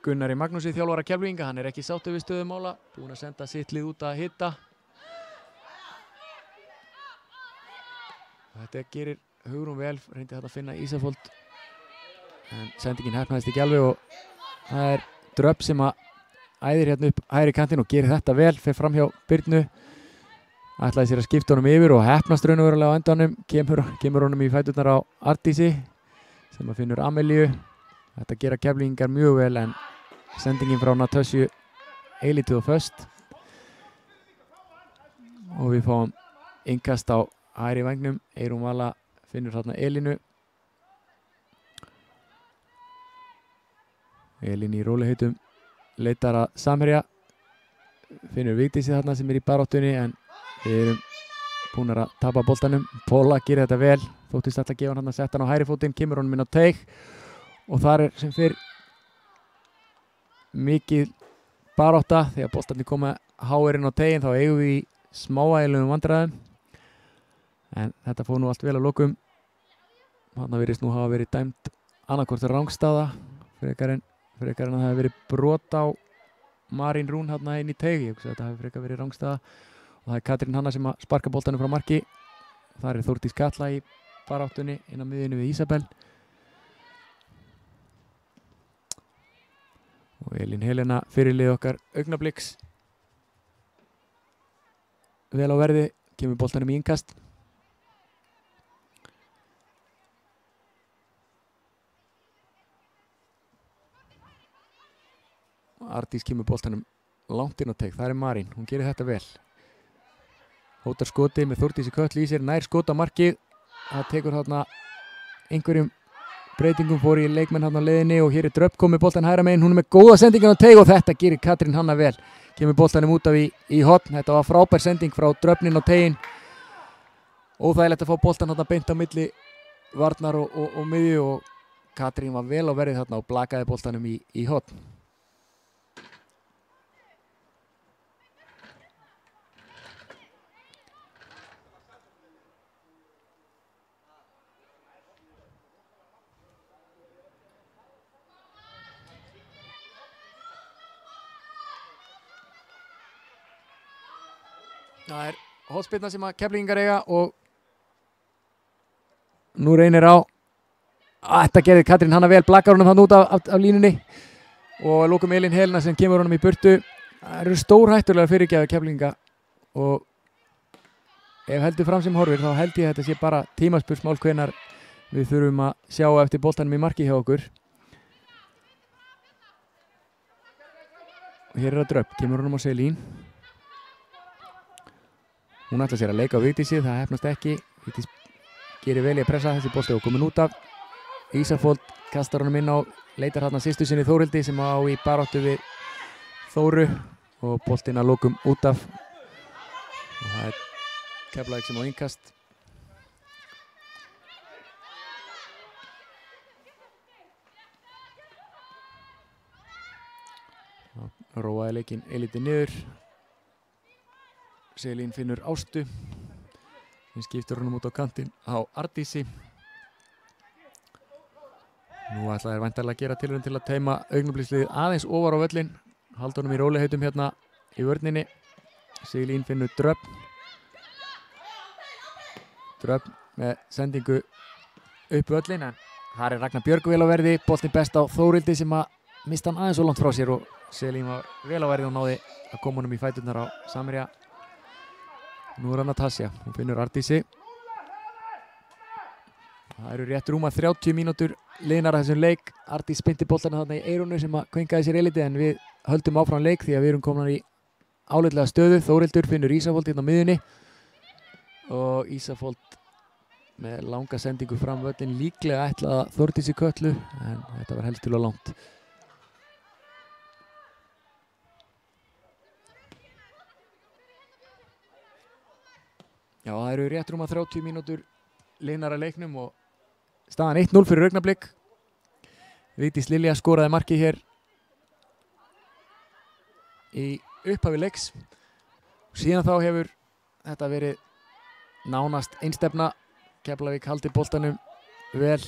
Gunnari Magnúsi þjálfara Keflvíkinga. Hann er ekki sáttur við stöðu mála. Búinn að senda sitt lið út að hitta. Þetta gerir Hugrún vel. Reyndi þetta að finna Ísafold. En sendingin heppnaðist ekki alveg og það Dröfn sem að æðir hérna upp hægri kantinn og gerir þetta vel. Fer fram hjá Birnu. Ætlaði sér að skipta honum yfir og heppnast raunverulega á endanum. Kemur honum í fæturnar á Arndísi sem að finnur Amelíu. Þetta gera Keflvíkingar mjög vel en sendingin frá Natasju eilítið og föst. Og við fáum innkast á hægri vængnum. Eyrún Vala finnur þarna Elínu. Elín í róliheitum leitar að samherja. Finnur Vigdísi þarna sem í baráttunni en við erum búin að tapa boltanum. Póla gerir þetta vel. Þóttist alltaf að gefa hann að setja hann á hægri fótinn. Kemur honum inn á teig. Og þar sem fyrr mikið barátta þegar boltarnir koma háir inn á tegin þá eigum við í smáægilegum vandræðum. En þetta fór nú allt vel að lokum. Þarna virðist nú hafa verið dæmt annarkvort rangstaða frekar en að það hafi verið brot á Marín Rún hérna inn í teig. Ég hugsa að þetta hafi frekar verið rangstaða. Og það Katrín Hanna sem að sparka boltanum frá marki. Þar Þórdís Katla í baráttunni inn á miðjunni við Ísabel. Og Elín Helena fyrirlið okkar Augnabliks vel á verði, kemur boltanum í innkast. Ardís kemur boltanum langt inn á teig, það Marín, hún gerir þetta vel. Hótar skoti með Þórdísi Kötlu í sér, nær skota markið. Það tekur þarna einhverjum breytingum, fór í leikmenn hann á leiðinni og hér Dröfn komið boltan hægra megin, hún með góða sendingan á teig og þetta gerir Katrín Hanna vel. Kemur boltanum út af í horn, þetta var frábær sending frá Dröfnin á tegin. Óþægilegt að fá boltan þarna beint á milli varnar og miðju og Katrín var vel á verið þarna og blakaði boltanum í horn. Það hornspyrna sem að Keflvíkingar eiga og nú reynir á. Þetta gerði Katrín Hanna vel, blakar honum hann út af línunni og lokum Elín Helena sem kemur honum í burtu. Það eru stórhættulega fyrirgefið Keflvíkinga og ef heldur fram sem horfir þá held ég að þetta sé bara tímaspursmál hvenær við þurfum að sjá eftir boltanum í marki hjá okkur. Og hér er að Dröpp, kemur honum á Selín. Hún ætlar sér að leika á Vigdísi, það hefnast ekki. Vigdís gerir vel í að pressa, þessi bolti og komin út af. Ísafold kastar honum inn á, leitar þarna systur sinni Þórildi sem á í baráttu við Þóru og boltinn að lokum út af. Og það er Keflavík sem á innkast. Róaði leikinn eilítið niður. Selín finnur Ástu. Hún skiptir honum út á kantinn á Ardísi. Nú ætla þær væntanlega að gera tilraun til að teima augnabliksliðið aðeins ofar á völlinn. Halda honum í rólegheitum hérna í vörninni. Selín finnur Dröpp. Dröpp með sendingu upp völlinn en þar er Ragnar Björg vel á verði. Boltinn best á Þórildi sem að mista hann aðeins svo langt frá sér og Selín var vel á verði og náði að koma honum í fæturnar á Samirja. Nú er hann Natasja, hún finnur Ardísi. Það eru rétt rúma 30 mínútur liðnar að þessum leik. Ardís spynti boltana þarna í eyrunu sem að kvenkaði sér eilítið en við höldum áfram leik því að við erum komin í áleitlega stöðu. Þórildur finnur Ísafold hérna á miðjunni og Ísafold með langa sendingu fram völlin líklega ætlaða Þórdísi Kötlu en þetta var helst til að langt. Já, það eru rétt rúma 30 mínútur liðnar að leiknum og staðan 1-0 fyrir Augnablik. Vigdís Lilja skoraði markið hér í upphafi leiks. Síðan þá hefur þetta verið nánast einstefna. Keflavík haldi boltanum vel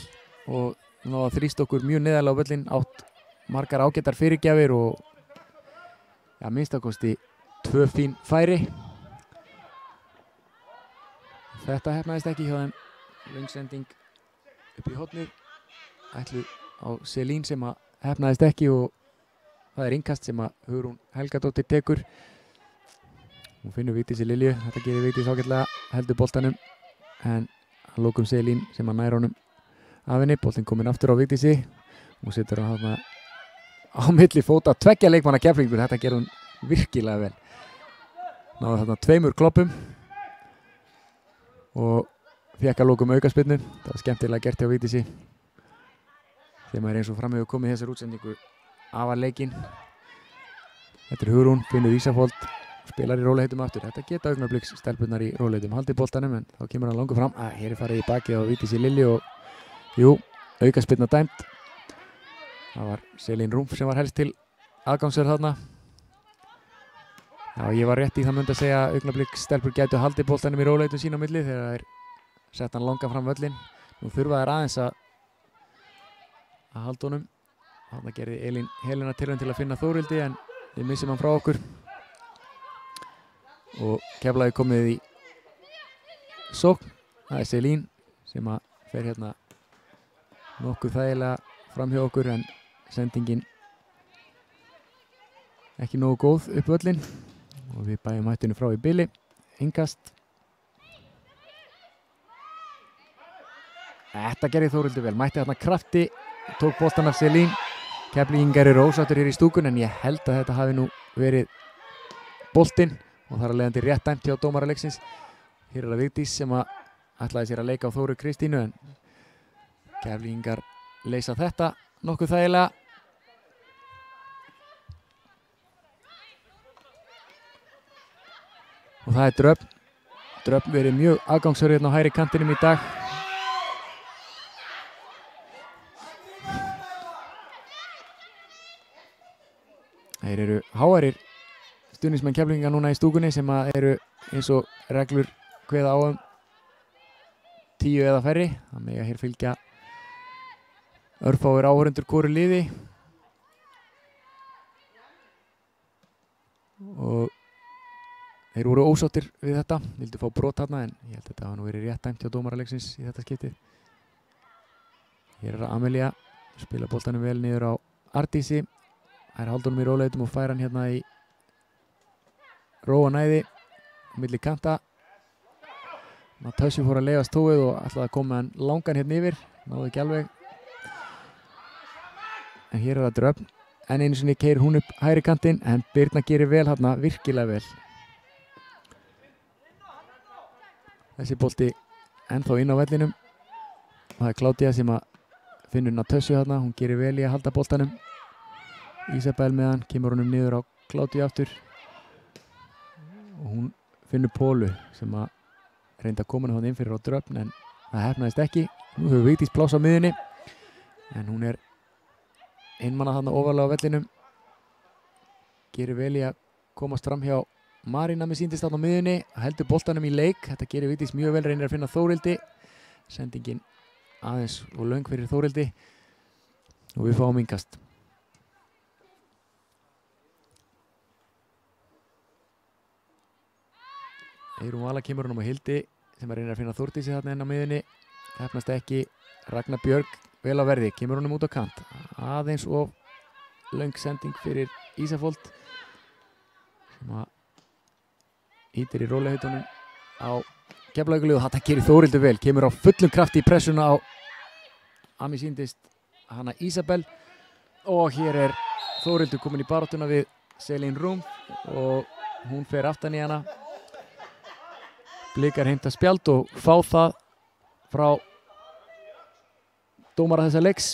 og náða þrýst okkur mjög neðarlega á völlinn, átt margar ágætar fyrirgjafir og ja, minnstakosti 2 fín færi. Þetta hefnaðist ekki hjá þeim. Löngsending upp í hornið. Ætluð á Selín sem að hefnaðist ekki og það er innkast sem að Hugrún Helgadóttir tekur. Hún finnur Vigdísi Lilju. Þetta gerir Vigdís ágætlega, heldur boltanum en að lokum Selín sem að næra honum af henni. Boltinn kominn aftur á Vigdísi. Hún setur hann þarna á milli fóta tveggja leikmanna Keflvíkingur. Þetta gerði hún virkilega vel. Náði þarna 2 kloppum og fekk að lokum aukaspyrnu. Það var skemmtilega gert hjá Vigdísi. Þegar maður eins og fram hefur komið þessar útsendingu afar leikinn. Þetta er Hugrún, finnur Ísafold, spilar í róliheitum aftur. Þetta geta Augnabliks stelpunnar í róliheitum. Haldið boltanum en þá kemur hann langur fram. Hér er farið í bakið á Vigdísi Lilju og jú, aukaspyrna dæmt. Það var Selín Rúmf sem var helst til aðgangsverð þarna. Já, ég var rétt í það mynd að segja að Augnabliks stelpur gætu haldið boltanum í róliheitum sín á milli þegar þeir sett hann langan fram völlinn. Nú þurfa þær aðeins að halda honum. Þarna gerði Helena tilraun til að finna Þórildi en við missum hann frá okkur. Og Keflavík komið í sókn. Það er Selín sem að fer hérna nokkuð þægilega fram hjá okkur en sendingin ekki nógu góð upp völlinn. Og við bæjum hættinu frá í bili. Innkast. Þetta gerði Þórildur vel, mætti þarna krafti, tók boltan af Selín. Keflvíkingar eru ósáttur hér í stúkun en ég held að þetta hafi nú verið boltinn og þar að leiðandi rétt dæmt hjá dómara leiksins. Hér er það Vigdís sem að ætlaði sér að leika á Þóru Kristínu en Keflvíkingar leysa þetta nokkuð þægilega. Og það er Dröpp. Dröpp verið mjög afgangsverður hérna á hægri kantinum í dag. Þeir eru háværir stuðningsmenn Keflvíkinga núna í stúkunni sem að eru eins og reglur kveða á 10 eða færri. Það mega hér fylgja örfáir áhorfendur hvoru liði. Og þeir voru ósáttir við þetta, vildu fá brot þarna en ég held að þetta hafa nú verið rétt dæmt hjá dómaraleiksins í þetta skiptið. Hér er Amelia, spila boltanum vel niður á Ardísi. Það er haldunum í róleitum og fær hann hérna í ró og næði milli kanta. Natasja fór að leiðast tóið og ætlaði að koma hann langan hérna yfir. náðu ekki alveg. En hér það Dröfn. En einu sinni keyrir hún upp hægri kantinn en Birna gerir vel hérna, virkilega vel. Þessi bolti ennþá inn á vellinum. Það Kládía sem að finnur Natössu hérna, hún gerir vel í að halda boltanum. Ísabel með hann, kemur honum niður á Kládíu aftur. Og hún finnur Pólu sem að reynda að koma hann inn fyrir á Dröfn en það hefnaðist ekki. Nú hefur Vigdís pláss á miðunni en hún er einmanna þarna ofarlega á vellinum. Gerir vel í að komast fram hjá Marina með síndist þarna á miðunni. Heldur boltanum í leik. Þetta gerir Vigdís mjög vel, reynir að finna Þórildi. Sendingin aðeins og löng fyrir Þórildi. Og við fáum innkast. Eyrún Vala kemur honum á Hildi sem að reynir að finna Þórdísi þarna inn á miðunni. Hefnast ekki. Ragnar Björg vel á verði, kemur honum út á kant. Aðeins og löng sending fyrir Ísafold sem að ítir í rólihautunum á Keflavíkurliðið. Þetta gerir Þórildur vel, kemur á fullum krafti í pressuna á Ami síndist hana Ísabel og hér er Þórildur komin í baráttuna við Selin Rúm og hún fer aftan í hana. Blikar heimta spjald og fá það frá dómara þessa leiks.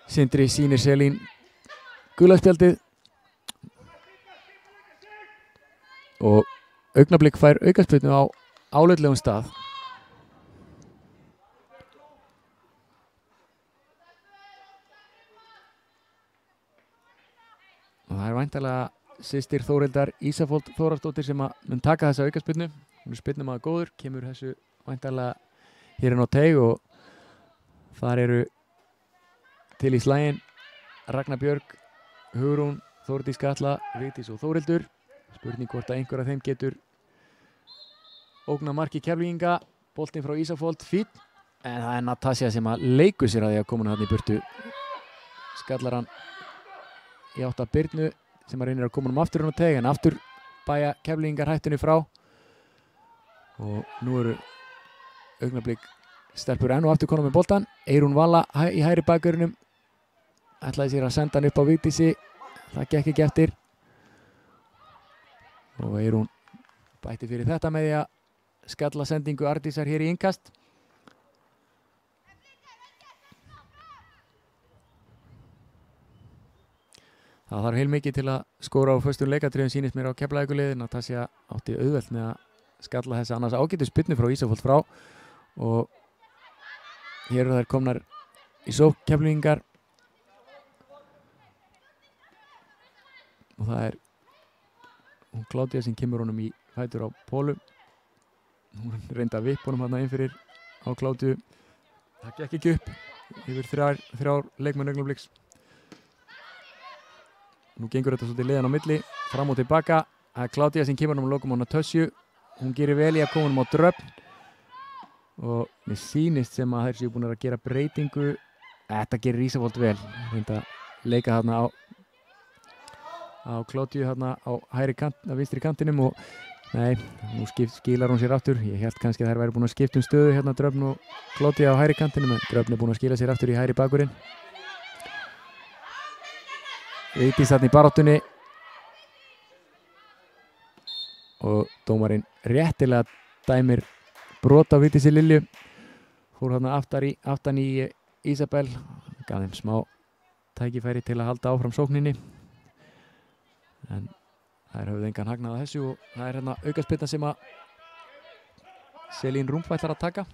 Sindri sýnir Selín gula spjaldið og Augnablik fær aukaspyrnu á álautlegum stað. Og það er væntanlega systir Þórhildar Ísafold Þórhardóttir sem að mun taka þessa aukaspyrnu. Hún er spyrnumaður góður, kemur þessu væntanlega hér inn á teig og þar eru til í slaginn Ragnar Björg, Hugrún, Þórdís Katla, Vigdís og Þórildur. Spurning hvort að einhver af þeim getur ógna marki Keflvíkinga. Boltinn frá Ísafold, fínn. En það er Natasja sem að leikur sér að því að koma hann í burtu. Skallar hann í átt að Birnu sem að reynir að koma hann aftur inn á teig en aftur bæja Keflvíkingar hættunni frá. Og nú eru Augnablik stelpur enn og aftur konum með boltan. Eyrún Vala í hægri bakverðinum ætlaði sér að senda hann upp á Vigdísi. Það gekk ekki eftir. Og Eyrún bætti fyrir þetta með því að skalla sendingu Ardísar hér í innkast. Það þarf heilmikið til að skora á föstum leikatriðum sýnist mér á Keflavíkurliðið. Natasja átti auðvelt með að skalla þessa annars ágætu spyrnu frá Ísafold frá og hér eru þær komnar í sókn Keflvíkingar og það er hún Kládía sem kemur honum í fætur á Pólu. Hún reyndi að vippa honum hann inn fyrir á Kládíu. Það gekk ekki upp yfir þrjár leikmenn Augnabliks. Nú gengur þetta svolítið liðan á milli, fram og tilbaka. Það er Kládía sem kemur honum og lokum á Natössu. Hún gerir vel í að koma honum á Dröfn og mér sýnist sem að þær séu búin að gera breytingu. Þetta gerir Ísafold vel. Reynda að leika þarna á Kládíu þarna á vinstri kantinum og nei, nú skilar hún sér aftur. Ég held kannski að þær væri búin að skipta stöðu hérna Dröfn og Kládíu á hægri kantinum en Dröfn er búin að skila sér aftur í hægri bakvörðinn. Vigdís þarna í baráttunni og dómarinn réttilega dæmir brot á Vigdísi Lilju. Fór þarna aftan í Ísabel, gaf þeim smá tækifæri til að halda áfram sókninni en þær höfðu engan hagnað að þessu og það er hérna aukaspyrna sem að Selín Rúmf ætlar að taka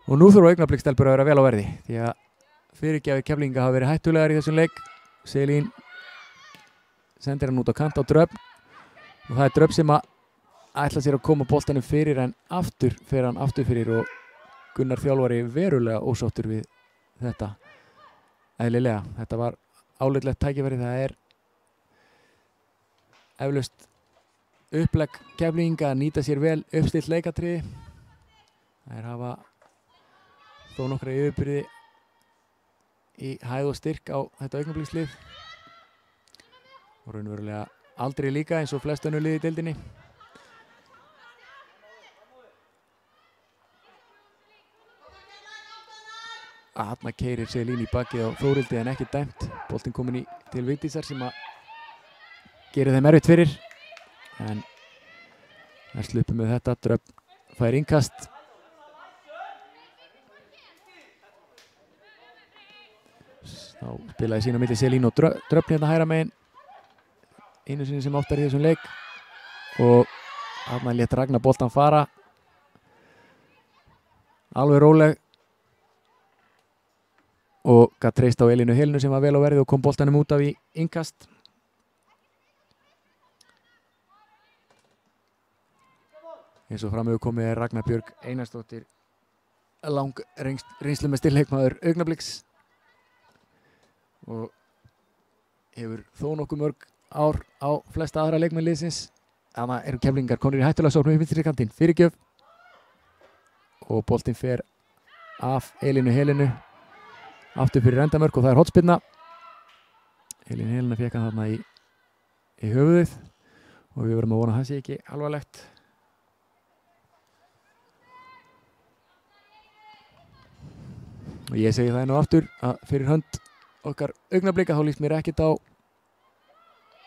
og nú þurfa Augnablikstelpur að vera vel á verði því að fyrirgjafir Keflvíkinga hafa verið hættulegar í þessum leik. Selín sendir hann út á kant á Dröfn og það er Dröfn sem að ætla sér að koma boltanum fyrir en aftur fer hann aftur fyrir og Gunnar þjálfari verulega ósáttur við þetta. Eðlilega, þetta var álitlegt tækifæri. Það er eflaust upplegg Keflvíkinga að nýta sér vel uppstillt leikatriði. Þær hafa þó nokkra yfirbyrði í hæð og styrk á þetta augnablikslið og raunverulega aldrei líka eins og flest önnur lið í deildinni. Þarna keyrir Selín í bakið á Þórildi en ekki dæmt. Boltinn kominn til Vigdísar sem að gerir þeim erfitt fyrir. En þær sluppu með þetta. Dröfn fær innkast. Þá spilaði sín á milli Selín og Dröfn hérna hægra megin. Einu sinni sem áttar í þessum leik. Og þarna lét Ragnar boltan fara. Alveg róleg. Og gat treyst á Elínu Helenu sem var vel á verði og kom boltanum út af í innkast. Eins og fram hefur komið Ragnar Björg Einarsdóttir lang reynslu með leikmaður Augnabliks og hefur þó nokkuð mörg ár á flesta aðra leikmenn liðsins. Þannig eru Keflvíkingar komnir í hættulega sókn í vinstri kantinn. Fyrirgjöf og boltinn fer af Elínu Helenu aftur fyrir endamörk og það er hornspyrna. Elín Helena fékk hann þarna í höfuðið og við verðum að vona að það sé ekki alvarlegt. Og ég segi það nú aftur að fyrir hönd okkar Augnablika þá líst mér ekkert á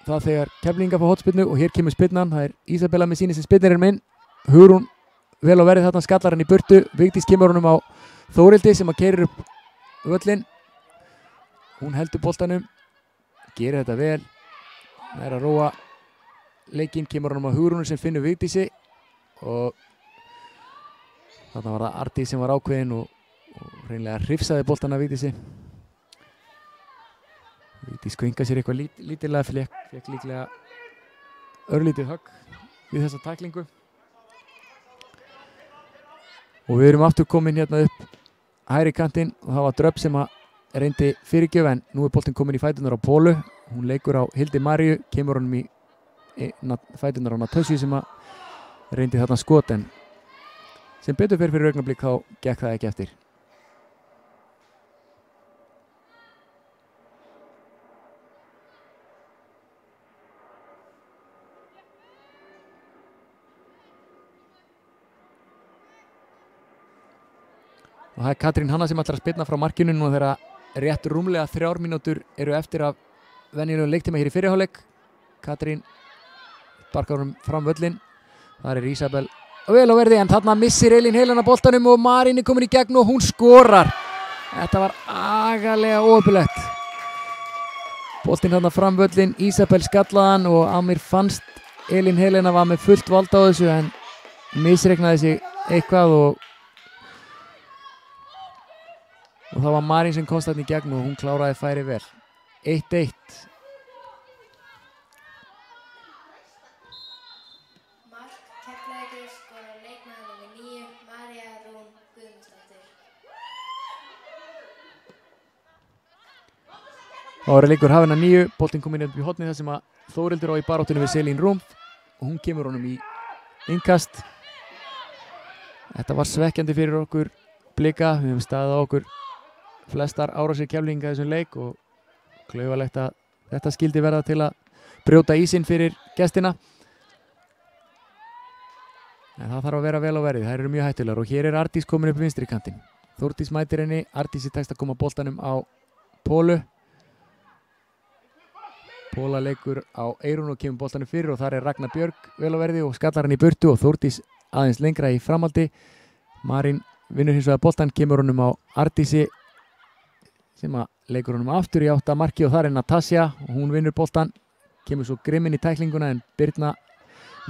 það þegar Keflvíkingar fá hornspyrnu og hér kemur spyrnan. Það er Ísabella með síni sem spyrnir minn. Hugrún vel á verið þarna, skallar hann í burtu. Vigdís kemur honum á Þórildi sem að keyrir upp völlinn. Hún heldur boltanum, gerir þetta vel, nær að róa leikinn, kemur honum á Hugrúnu sem finnur Vigdísi og þarna var það Arndís sem var ákveðin og hreinlega hrifsaði boltan af Vigdísi. Vigdís kvinga sér eitthvað lítillega, fékk líklega örlítið högg við þessa tæklingu. Og við erum aftur komin hérna upp hægri kantinn og það var Dröfn sem að reyndi fyrirgjöf en nú er boltinn komin í fæturnar á Pólu. Hún leikur á Hildi Maríu, kemur honum í fæturnar á Natasju sem að reyndi þarna skot en sem betur fyrir Augnablik þá gekk það ekki eftir. Og það er Katrín Hanna sem ætlar að spyrna frá markinu nú þegar rétt rúmlega 3 mínútur eru eftir af venjulegum leiktíma hér í fyrri hálfleik. Katrín sparkar honum fram völlinn. Þar er Ísabel vel á verði en þarna missir Elín Helena boltanum og Marín er komin í gegn og hún skorar. Þetta var agalega óöpilegt. Boltinn þarna fram völlinn, Ísabel skallaðan og að mér fannst Elín Helena var með fullt vald á þessu en misreiknaði sig eitthvað og það var Marín sem komst þarna í gegn og hún kláraði færi vel. 1-1. Mark Keflavíkur skorar leikmaður númer 9, María Rún Guðmundsdóttir. Þá er leikur hafinn að 9, boltinn kominn upp í hornið þar sem að Þórildur á í baráttunni við Selín Rúm og hún kemur honum í innkast. Þetta var svekkjandi fyrir okkur Blika, við hefum staðið á okkur flestar árásir Keflvíkinga í þessum leik og klaufalegt að þetta skildi verða til að brjóta ísinn fyrir gestina. En það þarf að vera vel á verði, þær eru mjög hættulegar og hér er Arndís komin upp í vinstri kantinn. Þórdís mætir henni, Arndís tekst að koma boltanum á Pólu. Póla leikur á Eyrún og kemur boltanum fyrir og þar er Ragnar Björg vel á verði og skallar hann í burtu og Þórdís aðeins lengra í framhaldi. Marín vinnur hins vegar boltan, kemur honum á Arndísi sem að leikur honum aftur í átta marki og þar er Natasja og hún vinnur boltan, kemur svo grimminn í tæklinguna en Birna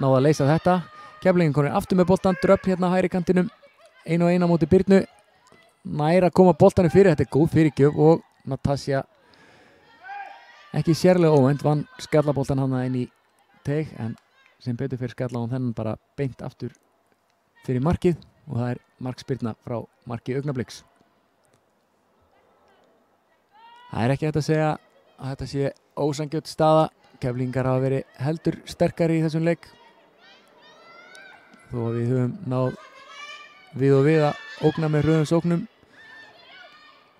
náði að leysa þetta. Keflvíkingar konur aftur með boltan, Dröfn hérna hægri kantinum, 1-1 á móti Birnu, nær að koma boltanum fyrir, þetta er góð fyrirgjöf og Natasja ekki sérlega óvænt, vann skallaboltan hana inn í teig en sem betur fyrir skalla hún þennan bara beint aftur fyrir markið og það er markspyrna frá marki Augnabliks. Það er ekki hægt að segja að þetta sé ósanngjörn staða. Keflvíkingar hafa verið heldur sterkari í þessum leik. Þó að við höfum náð við og við að ógna með hröðum sóknum.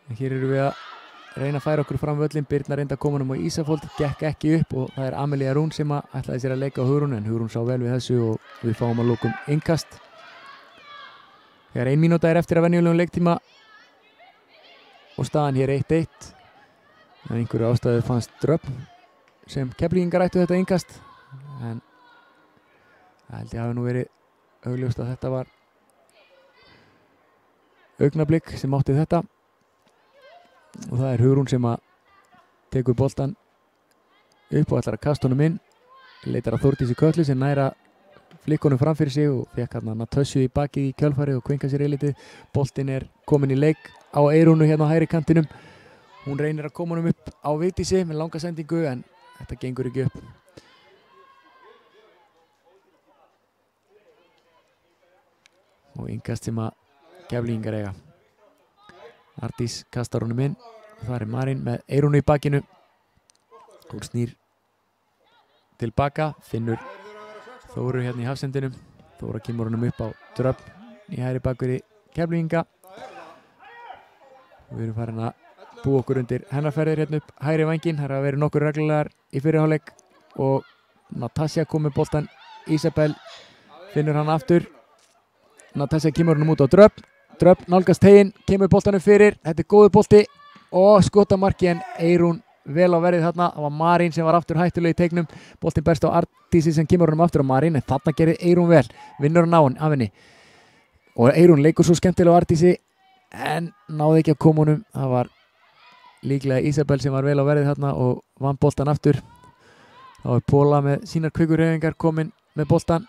En hér eru við að reyna að færa okkur fram völlin. Birna reynda að koma á Ísafold, gekk ekki upp og það er Amelía Rún sem ætlaði sér að leika á Hugrún en Hugrún sá vel við þessu og við fáum að lokum innkast. Þegar 1 mínúta er eftir að venjulegum leiktíma og staðan hér 1-1. En einhverju ástæðu fannst Dröfn sem Keflvíkingar ættu þetta innkast, en það held ég hafi nú verið augljóst að þetta var Augnablik sem átti þetta, og það er Hugrún sem að tekur boltan upp og ætlar að kasta honum inn, leitar að Þórdísi Köllu sem næra flikkunum fram fyrir sig og fekk hann tössu í bakið í kjölfarið og kvinka sér eilitið. Boltinn er komin í leik á Eyrúnu hérna á hægri kantinum. Hún reynir að koma honum upp á Vigdísi með langa sendingu en þetta gengur ekki upp. Og innkast sem að Keflvíkingar eiga. Arndís kastar honum inn. Það er Marín með Eyrúnu í bakinu. Hún snýr tilbaka, finnur Þóru hérna í hafsendinum. Þóra kemur honum upp á Dröfn í hægri bakverði Keflvíkinga. Við erum farin að búa okkur undir hennarferðir hérna upp hægri vænginn. Það er að vera nokkur reglulegar í fyrri hálfleik og Natasja kom með boltan. Ísabel finnur hann aftur. Natasja kemur honum út á Dröfn. Dröfn nálgast teginn, kemur boltanum fyrir. Þetta er góður bolti og skotamarki en Eyrún vel á verðið þarna. Það var Marín sem var aftur hættuleg í teiknum. Boltinn berst á Arndísi sem kemur honum aftur á Marín, en þarna gerir Eyrún vel. Vinnur hann af henni. Og Eyrún leikur svo skemmtilega á Arndísi en náði ekki að koma honum. Það var líklega Ísabel sem var vel á verðið þarna og vann boltan aftur. Þá er Póla með sínar kvikureyfingar komin með boltan.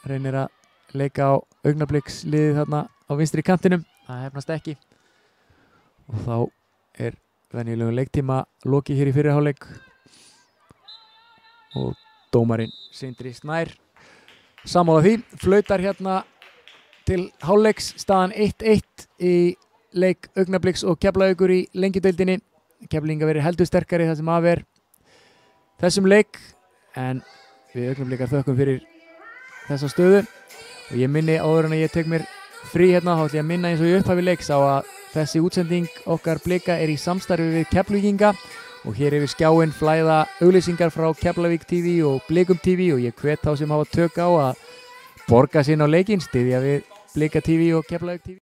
Reynir að leika á Augnabliksliðið þarna á vinstri kantinum. Það hefnast ekki. Og þá er venjulegum leiktíma lokið hér í fyrri hálfleik og dómarinn Sindri Snær sammála því, flautar hérna til hálfleiks, staðan 1-1 í leik Augnabliks og Keflavíkur í lengjudeildinni. Keflvíkingar verið heldur sterkari það sem af er þessum leik, en við Augnablikar þökkum fyrir þessa stöðu og ég minni áður en að ég tek mér frí hérna, þá ætlum ég að minna eins og í upphafi leiks á að þessi útsending okkar Blika er í samstarfi við Keflvíkinga og hér yfir skjáinn flæða auglýsingar frá Keflavík TV og Blikum TV og ég hvet þá sem hafa tök á að borga sig inn á leikinn, styðja við Blika TV og Keflavík TV.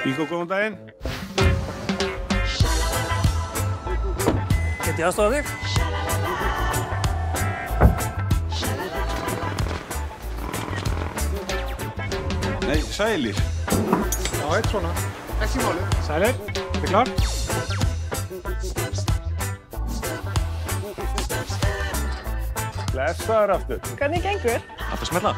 Ígó, góðan daginn. Get ég aðstofa þig? Nei, sælir. Já, eitt svona. Ekki málið. Sælir, þetta er klart. Blessaður aftur. Hvernig gengur? Þetta smella.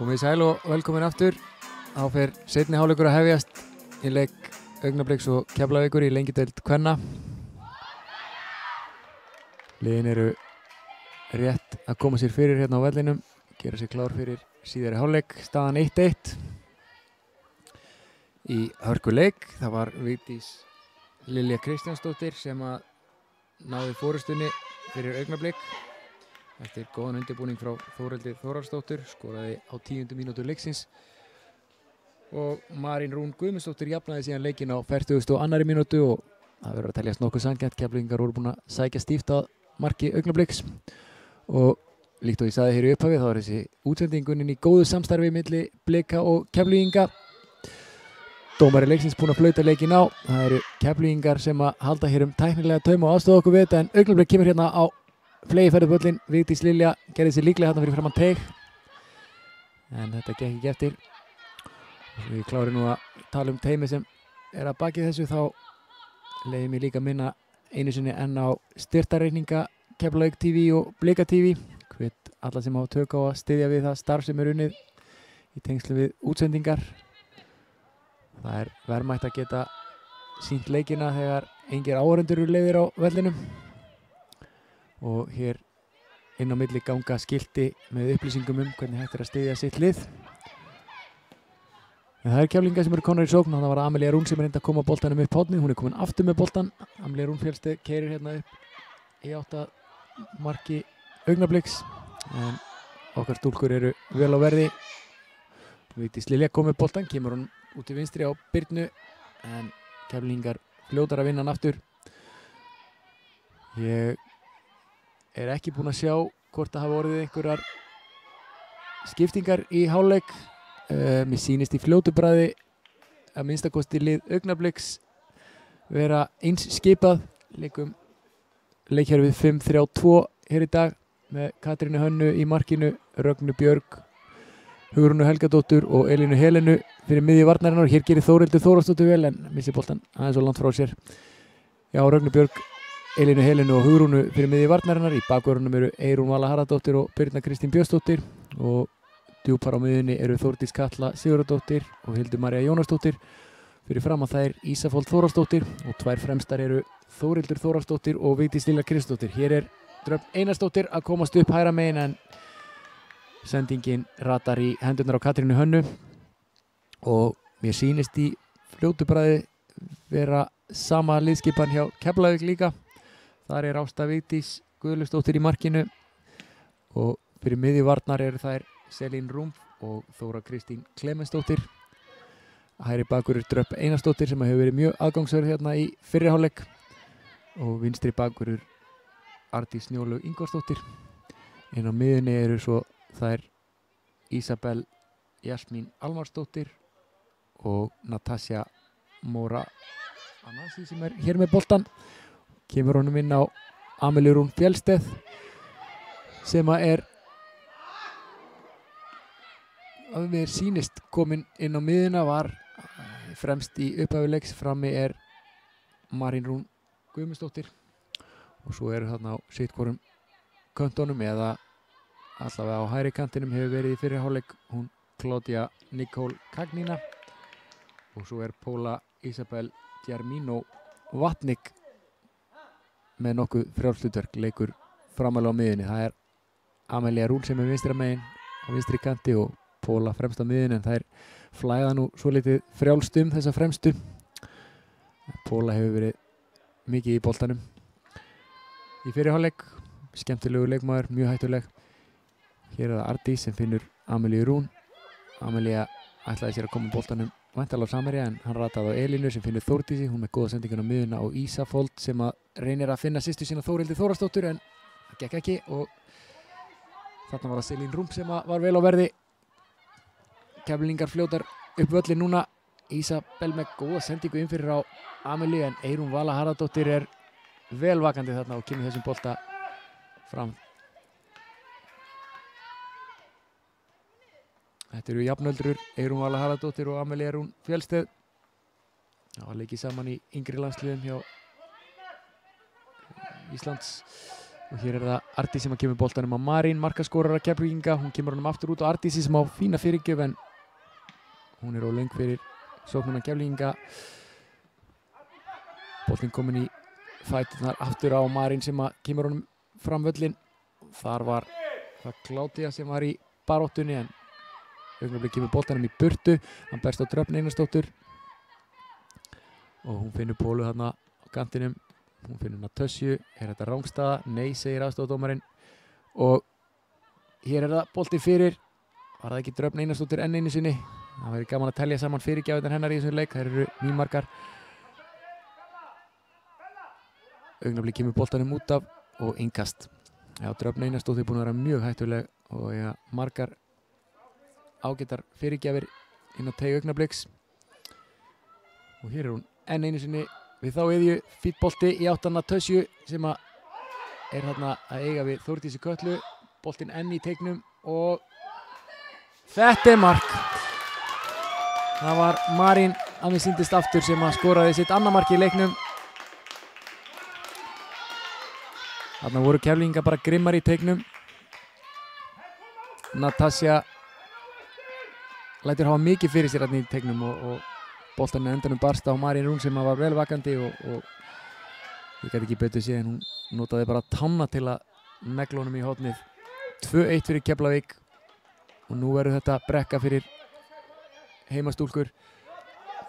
Komið sæl og velkomin aftur. Þá fer seinni hálfleikur að hefjast í leik Augnabliks og Keflavíkur í lengideild kvenna. Liðin eru rétt að koma sér fyrir hérna á vellinum, gera sér klár fyrir síðari hálfleik, staðan 1-1. Í hörkuleik, það var Vigdís Lilja Kristjánsdóttir sem að náði fórustunni fyrir Augnablik. Eftir góðan undirbúning frá Þórhildi Þórhallsdóttur, skoraði á 10. mínútu leiksins. Og Marín Rún Guðmundsdóttir jafnaði síðan leikinn á 42. mínútu og það verður að teljast nokkuð sanngjarnt. Keflvíkingar voru búin að sækja stíft að marki Augnabliks. Og líkt og ég sagði hér í upphafi, þá er þessi útsendingunin í góðu samstarfi milli Blika og Keflvíkinga. Dómari leiksins búinn að flauta leikinn á. Það eru Keflvíkingar sem að halda hér tæknilega taum og aðstoða okkur við þetta, en Augnablik kemur hérna á flegiferðuböllin. Vigdís Lilja gerði sér líklega hérna fyrir framan teig, en þetta gekk ekki eftir. Við klárum nú að tala teimi sem er að baki þessu, þá leiði mér líka minna einu sinni enn á styrktarreikninga Keflavík TV og Blika TV. Hvet alla sem hafa tök á að styðja við það starf sem er unnið í tengslu við útsendingar. Það er verðmætt að geta sýnt leikina þegar engir áhorfendur eru leyfðir á vellinum. Og hér inn á milli ganga skilti með upplýsingum hvernig hægt er að styðja sitt lið. En það er Keflvíkingar sem eru konar í sókn. Það var Amelía Rún sem er reynd að koma boltanum upp hornið. Hún er komin aftur með boltan. Amelía Rún Fjölsteð keyrir hérna upp í átt að marki Augnabliks. En okkar stúlkur eru vel á verði. Vigdís Lilja kom með boltan, kemur hún út í vinstri á Birnu. En Keflvíkingar fljótar að vinna hann aftur. Ég er ekki búinn að sjá hvort það hafa orðið einhverjar skiptingar í hálfleik. Mér sýnist í fljótu bragði að minnstakosti lið Augnabliks vera eins skipað. Leik hér við 5-3-2 hér í dag með Katrínu Hönnu í markinu, Rögnu Björg, Hugrúnu Helgadóttur og Elínu Helenu fyrir miðju varnarinnar. Hér gerir Þórhildur Þórhallsdóttir vel en missi boltan aðeins og langt frá sér. Já, Rögnu Björg, Elínu Helenu og Hugrúnu fyrir miðju varnarinnar. Í bakvörðunum eru Eyrún Vala Harðardóttir og Birna Kristín Björnsdóttir og djúpar á miðjunni eru Þórdís Katla Sigurðardóttir og Hildur María Jónasdóttir. Fyrir fram að þær Ísafold Þórhallsdóttir og tvær fremstar eru Þórhildur Þórhallsdóttir og Vigdís Lilja Kristjánsdóttir. Hér er Dröfn Einarsdóttir að komast upp hægra megin en sendingin ratar í hendurnar á Katrínu Hönnu og mér sýnist í fljótu bragði vera sama liðskipan hjá Keflavík líka. Þar er Ásta Vigdís Guðlustóttir í markinu og fyrir miðju varnar eru þær Selín Rúmf og Þóra Kristín Klemensdóttir. Hægri bakur er Dröfn Einarsdóttir sem hefur verið mjög aðgangsverð hérna í fyrri hálfleik og vinstri bakur er Ardís Snjólaug Ingvarsdóttir. Inn á miðjunni eru svo þær Ísabel Jasmín Almarsdóttir og Natasja Móra Anansi sem er hér með boltan. Kemur honum inn á Amelíu Rún Fjölsteð sem er að mér sýnist komin inn á miðuna, var fremst í upphafileiks. Frammi er Marín Rún Guðmundsdóttir og svo eru þarna á sittvorum köntunum eða allavega á hægri kantinum hefur verið í fyrri hálfleik hún Claudia Nicole Kagnina og svo er Póla Isabel Djarmino Vatnik með nokkuð frjálshlutverk, leikur framalega á miðunni. Það er Amelía Rún sem er vinstra megin á vinstri kanti og Póla fremst á miðunni, en þær flæða nú svolítið frjálst þessa fremstu. Póla hefur verið mikið í boltanum í fyrri hálfleik, skemmtilegu leikmaður, mjög hættuleg. Hér er það Ardís sem finnur Amelíu Rún. Amelía ætlaði sér að koma boltanum væntanlega á Samherja en hann rataði á Elínu sem finnur Þórdísi, hún með góða sendingun á miðuna og Ísafold sem að reynir að finna systur sína Þórhildi Þórhallsdóttur en það gekk ekki og þarna var það Selín Rúmf sem var vel á verði. Keflvíkingar fljótar upp völlin núna. Ísabel með góða sendingu inn fyrir á Amelíu en Eyrún Vala Harðardóttir er vel vakandi þarna og kemur þessum bolta fram. Þetta eru jafnöldrur, Eyrún Vala Harðardóttir og Amelía Rún Fjölsteð. Það var leikið saman í yngri landsliðum hjá Íslands og hér er það Ardís sem kemur boltanum á Marín, markaskorara Keflvíkinga. Hún kemur honum aftur út á Ardísi sem á fína fyrirgjöf en hún er löng fyrir sóknuna Keflvíkinga. Boltinn kominn í fæturnar aftur á Marín sem kemur honum fram völlin. Þar var það Kládía sem var í baróttunni en augnablik kemur boltanum í burtu. Hann berst á Dröfn Einarsdóttur og hún finnur Pólu þarna á kantinum. Hún finnur Natasju. Er þetta rangstaða? Nei, segir aðstoðardómarinn. Og hér er það bolti fyrir. Var það ekki Dröfn Einarsdóttir enn einu sinni? Það væri gaman að telja saman fyrirgjafirnar hennar í þessum leik. Það eru nýmarkar. Augnablik kemur boltanum út af og innkast. Já, Dröfn Einarsdóttir búin að vera mjög hættuleg og ja, margar ágætar fyrirgjafir inn á teig Augnabliks. Og hér er hún enn einu sinni við þá Iðju, fínn bolti í áttan Natasju sem er þarna að eiga við Þórdísi Kötlu. Boltinn enn í teignum og þetta er mark. Það var Marín að við sýndist aftur sem skoraði sitt annað mark í leiknum. Þarna voru Keflvíkingar bara grimmar í teignum. Natasja lætur hafa mikið fyrir sér þarna í teignum og boltan endanum barst á Marín Rún sem var vel vakandi og ég gæti ekki betur séð en hún notaði bara tanna til að negla honum í hornið. 2-1 fyrir Keflavík og nú verður þetta brekka fyrir heimastúlkur.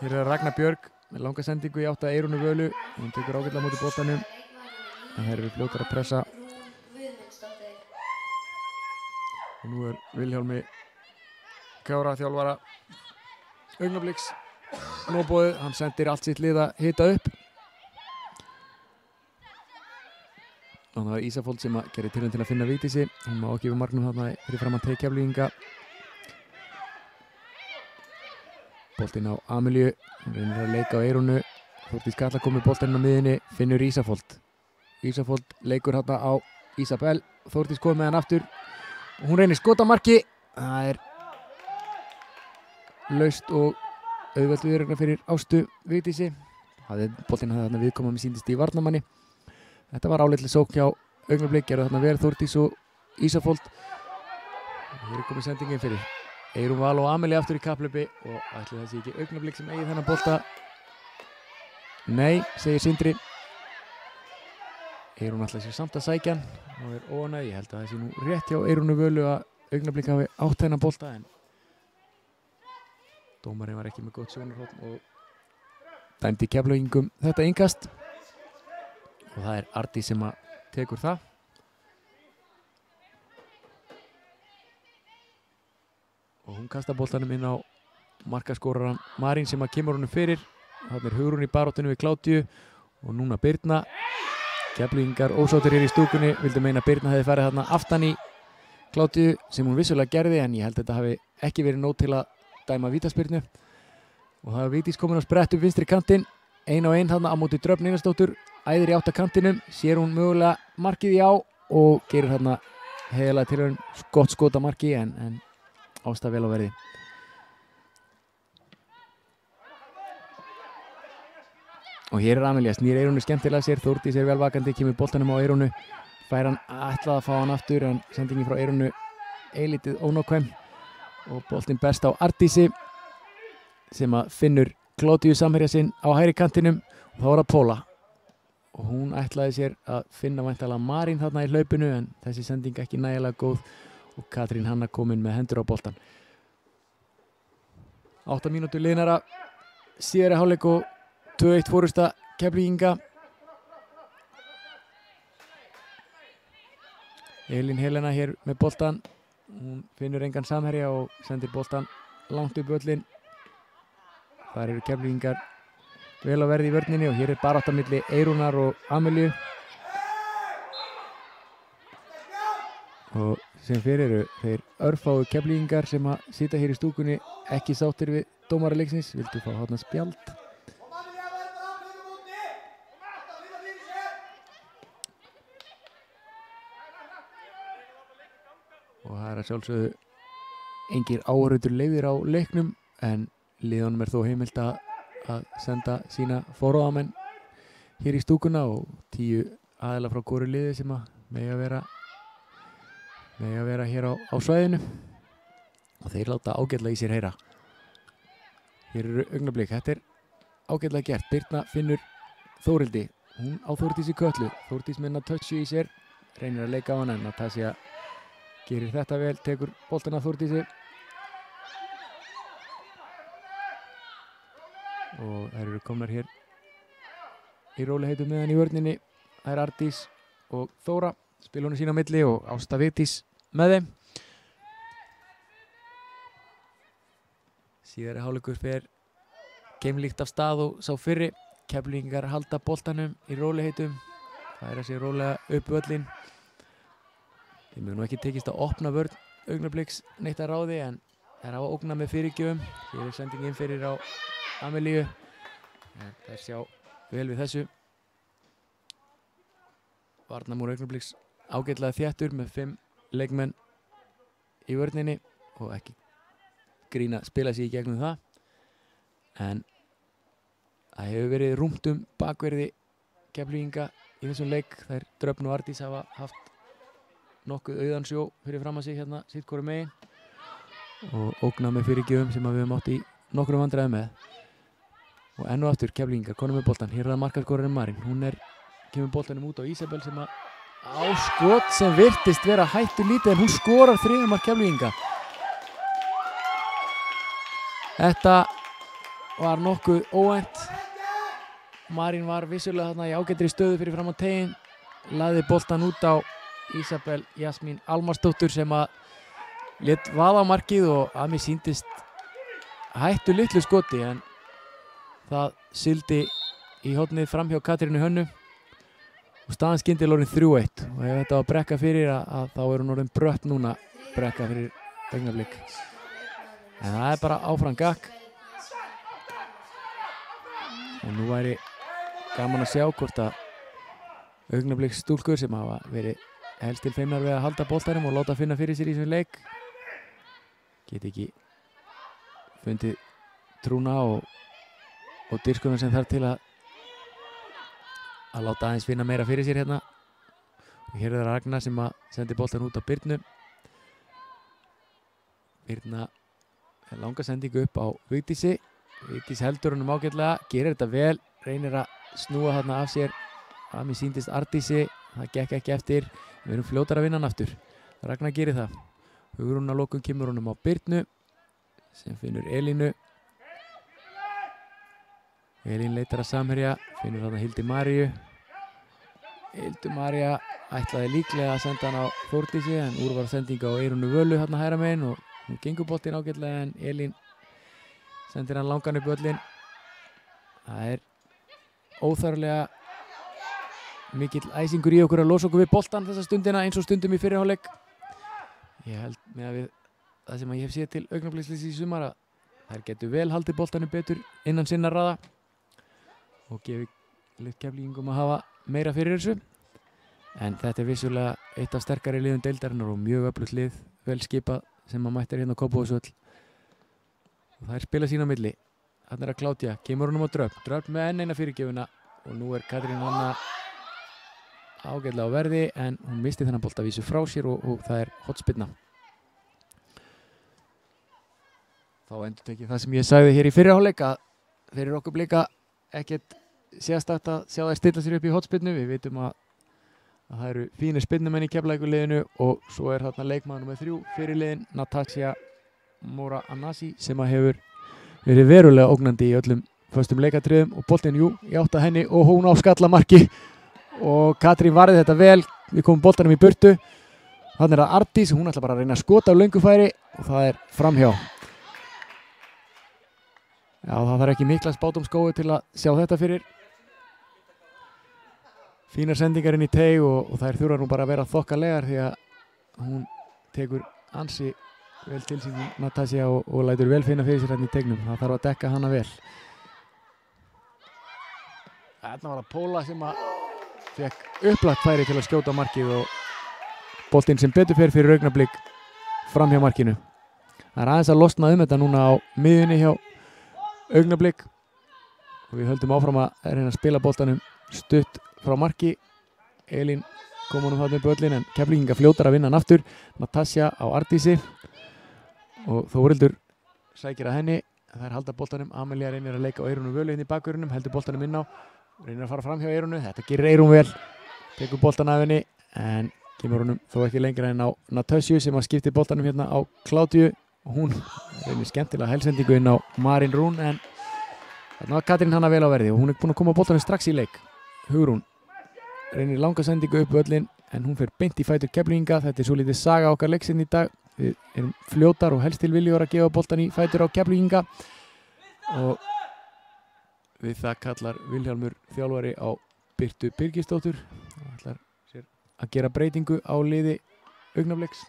Hér er Ragnar Björg með langa sendingu í átt að Eyrúnu Völu. Hún tekur ágætlega á móti boltanum en þeir eru fljótar að pressa. Og nú er Vilhjálmi Kára þjálfara Augnabliks nóbóðið. Hann sendir allt sitt lið að hita upp. Þannig að það var Ísafold sem gerði tilraun til að finna Vigdísi. Hún má ekki við marknum þarna fyrir framan teig Keflvíkinga. Boltinn á Amelíu. Hún reynir að leika á Eyrúnu. Þórdís Katla kom með boltinn á miðinni. Finnur Ísafold. Ísafold leikur þarna á Ísabel. Þórdís kom með hann aftur. Og hún reynir skotamarki. Það er laust og auðvelt viðurinn fyrir Ástu Vigdísi. Boltinn hafði þarna viðkoma með síndist í varnamanni. Þetta var áleitlega sókn hjá Augnablik. Gerðu þarna vel Þórdís og Ísafold. Og hér er komið sendingin fyrir Eyrún Val og Amelía aftur í kapphlaupi og ætli það sé ekki Augnablik sem eigi þennan bolta. Nei, segir Sindri. Eyrún ætlaði sér samt að sækja hann og er óánægð. Ég held að það sé nú rétt hjá Eyrúnu Völu að Augnablik hafi átt þennan bolta en dómarinn var ekki með gott sjónarhorn og dæmdi Keflvíkingum þetta innkast. Og það er Ardís sem tekur það. Og hún kastar boltanum inn á markaskoraran Marín sem kemur honum fyrir. Þarna er Hugrún í baróttinu við Kládíu og núna Birna. Keflvíkingar ósáttir hér í stúkunni. Vildu meina að Birna hefði farið þarna aftan í Kládíu sem hún vissulega gerði en ég held að þetta hafi ekki verið nóg til að dæma vítaspyrnu. Og það er Vigdís komin að spretta upp vinstri kantinn. 1-1 þarna á móti Dröfn Einarsdóttur. Æðir í átt að kantinum, sér hún mögulega markið í á og gerir þarna heiðarlega tilraun gott skot á marki en Ásta vel á verði. Og hér er Amelía, snýr Eyrúnu skemmtilega sér, Þórdís er vel vakandi, kemur boltanum á Eyrúnu, fær hann ætlað að fá hann aftur en sendingin frá Eyrúnu eilítið ónákvæm og boltinn berst á Ardísi sem finnur Kládíu samherja sinn á hægri kantinum og þá er það Póla. Og hún ætlaði sér að finna væntanlega Marín þarna í hlaupinu en þessi sending ekki nægilega góð og Katrín Hanna komin með hendur á boltan. 8 mínútur liðnara síðari hálfleik og 2-1 forysta Keflvíkinga. Elín Helena hér með boltan. Hún finnur engan samherja og sendir boltan langt upp völlin. Þar eru Keflvíkingar vel á verði í vörninni og hér er barátta milli Eyrúnar og Amelíu. Og sem fyrir eru þeir örfáu Keflvíkingar sem sita hér í stúkunni ekki sáttir við dómara leiksins, vildu fá þarna spjald. Og það er að sjálfsögðu engir áhorfendur leyfðir á leiknum en liðunum er þó heimilt að senda sína forráðamenn hér í stúkuna og 10 aðila frá hvoru liði sem mega vera hér á svæðinu og þeir láta ágætlega í sér heyra. Hér eru augnablik, þetta er ágætlega gert. Birna finnur Þórildi, hún á Þórdísi Kötlu. Þórdís minna touchu í sér, reynir að leika á hana en Natasja gerir þetta vel, tekur boltana Þórdísi og þær eru komnar hér í rólegheitum meðan í vörninni. Það er Ardís og Þóra, spila honum sín á milli og Ásta Vigdís með þeim. Síðari hálfleikur fer keimlíkt af stað og sá fyrri. Keflvíkingar halda boltanum í rólegheitum, færa sér rólega upp völlinn. Þeim hefur nú ekki tekist að opna vörn Augnabliks neitt að ráði en þær hafa ógnað með fyrirgjöfum. Hér er sendingin fyrir á Amelíu. Þær sjá vel við þessu. Varnarmúr Augnabliks ágætlega þéttur með 5 leikmenn í vörninni og ekki grín að spila sig í gegnum það. En það hefur verið rúmt bakverði Keflvíkinga í þessum leik. Þær Dröfn og Ardís hafa haft nokkuð auðan sjó fyrir fram að sig hérna sitt hvoru megin og ógnað með fyrirgjöfum sem við höfum átt í nokkrum vandræðum með. Og enn og aftur Keflvíkingar konum með boltan. Hér er það markaskorarinn Marín. Hún kemur boltanum út á Ísabel sem á skot sem virtist vera hættu lítið en hún skorar 3. mark Keflvíkinga. Þetta var nokkuð óvænt. Marín var vissulega þarna í ágætri stöðu fyrir fram á tegin, lagði boltan út á Ísabel Jasmín Almarsdóttur sem lét vaða á markið og að mér sýndist hættu litlu skoti en það sildi í hornið fram hjá Katrínu Hönnu og staðan skyndilega orðin 3-1 og ef þetta var brekka fyrir að þá er hún orðin brött núna, brekka fyrir Augnablik. En það er bara áfram gakk og nú væri gaman að sjá hvort að Augnabliks stúlkur sem hafa verið helst til feimnar við að halda boltanum og láta finna fyrir sér í þessum leik geti ekki fundið trúna og dyrskuna sem þarf til að láta aðeins finna meira fyrir sér hérna. Og hér er það Ragnar sem sendi boltan út á Birnu. Birna langa sendingu upp á Vigdísi. Vigdís heldur honum ágætlega, gerir þetta vel, reynir að snúa þarna af sér. Það mér sýndist Ardísi, það gekk ekki eftir. Við erum fljótar að vinna hann aftur. Ragnar gerir það. Hugrún að lokum kemur honum á Birnu sem finnur Elínu. Elín leitar að samherja, finnur þarna Hildi Maríu. Hildi María ætlaði líklega að senda hann á Þórdísi en úr var sendinga á Eirúnu Völu þarna hægra megin og nú gengur boltinn ágætlega en Elín sendir hann langan upp völlinn. Það er óþarflega mikill æsingur í okkur að losa okkur við boltan þessa stundina eins og stundum í fyrri hálfleik. Ég held með að við það sem ég hef séð til Augnabliksins í sumar að þær getur vel haldið boltanum betur innan sinna raða og gefið Keflvíkingum að hafa meira fyrir þessu. En þetta er vissulega eitt af sterkari liðum deildarinnar og mjög öflugt lið, vel skipað sem mættir hérna á Kópavogsvöll. Og það er spila sín á milli. Þarna er að Kládía, kemur honum á Dröfn. Dröfn með enn eina fyrirgjöfuna og nú er Katrín Anna ágætlega á verði en hún misti þennan bolta vísu frá sér og það er hornspyrna. Þá endurtek ég það sem ég sagði hér í fyrri hálfleik að fyrir okkur Blika ekkert sérstakt að sjá þær stilla sér upp í hornspyrnu. Við vitum að það eru fínir spyrnumenn í Keflavíkurliðinu og svo er þarna leikmaður númer 3 fyrir liðin Natasja Mora Anasi sem hefur verið verulega ógnandi í öllum föstum leikatriðum og boltinn í átt að henni og hún á skallamarki og Katrín varði þetta vel. Við komum boltanum í burtu. Þannig er það Ardís, hún ætla bara að reyna að skota á löngufæri og það er framhjá. Já, það þarf ekki mikla spátum skói til að sjá þetta fyrir. Fínar sendingar inn í teig og þær þurfa nú bara að vera þokkalegar því að hún tekur ansi vel til sín Natasja og lætur vel finna fyrir sér hérna í teignum. Það þarf að dekka hana vel. Þarna var það Póla sem fekk upplagt færi til að skjóta markið og boltinn sem betur fer fyrir Augnablik fram hjá markinu. Það er aðeins að losna þetta núna á miðjunni hjá Augnablik og við höldum áfram að reyna að spila boltanum stutt frá marki. Elín koma honum þarna upp öllin en Keflvíkingar fljótar að vinna hann aftur. Natasja á Ardísi og Þórildur sækir að henni. Þær halda boltanum, Amelía reynir að leika á Eyrúnu Völu inn í bakvörunum, heldur boltanum inn á, reynir að fara fram hjá Eyrúnu, þetta gerir Eyrún vel, tekur boltan af henni en kemur honum þó ekki lengra en á Natasju sem að skipti boltanum hérna á Kládíu og hún reynir skemmtilega hælsendingu inn á Marín Rún en þarna var Katrín Hanna vel á verði og hún er búin að koma á boltanum strax í leik. Hugrún reynir langa sendingu upp völlin en hún fer beint í fætur Keflvíkinga, þetta er svo lítið saga okkar leiksinn í dag. Við erum fljótar og helst til viljur að gefa boltan í fætur á Keflvíkinga og við það kallar Vilhjálmur þjálfari á Birtu Birgisdóttur og ætlar sér að gera breytingu á liði Augnabliks.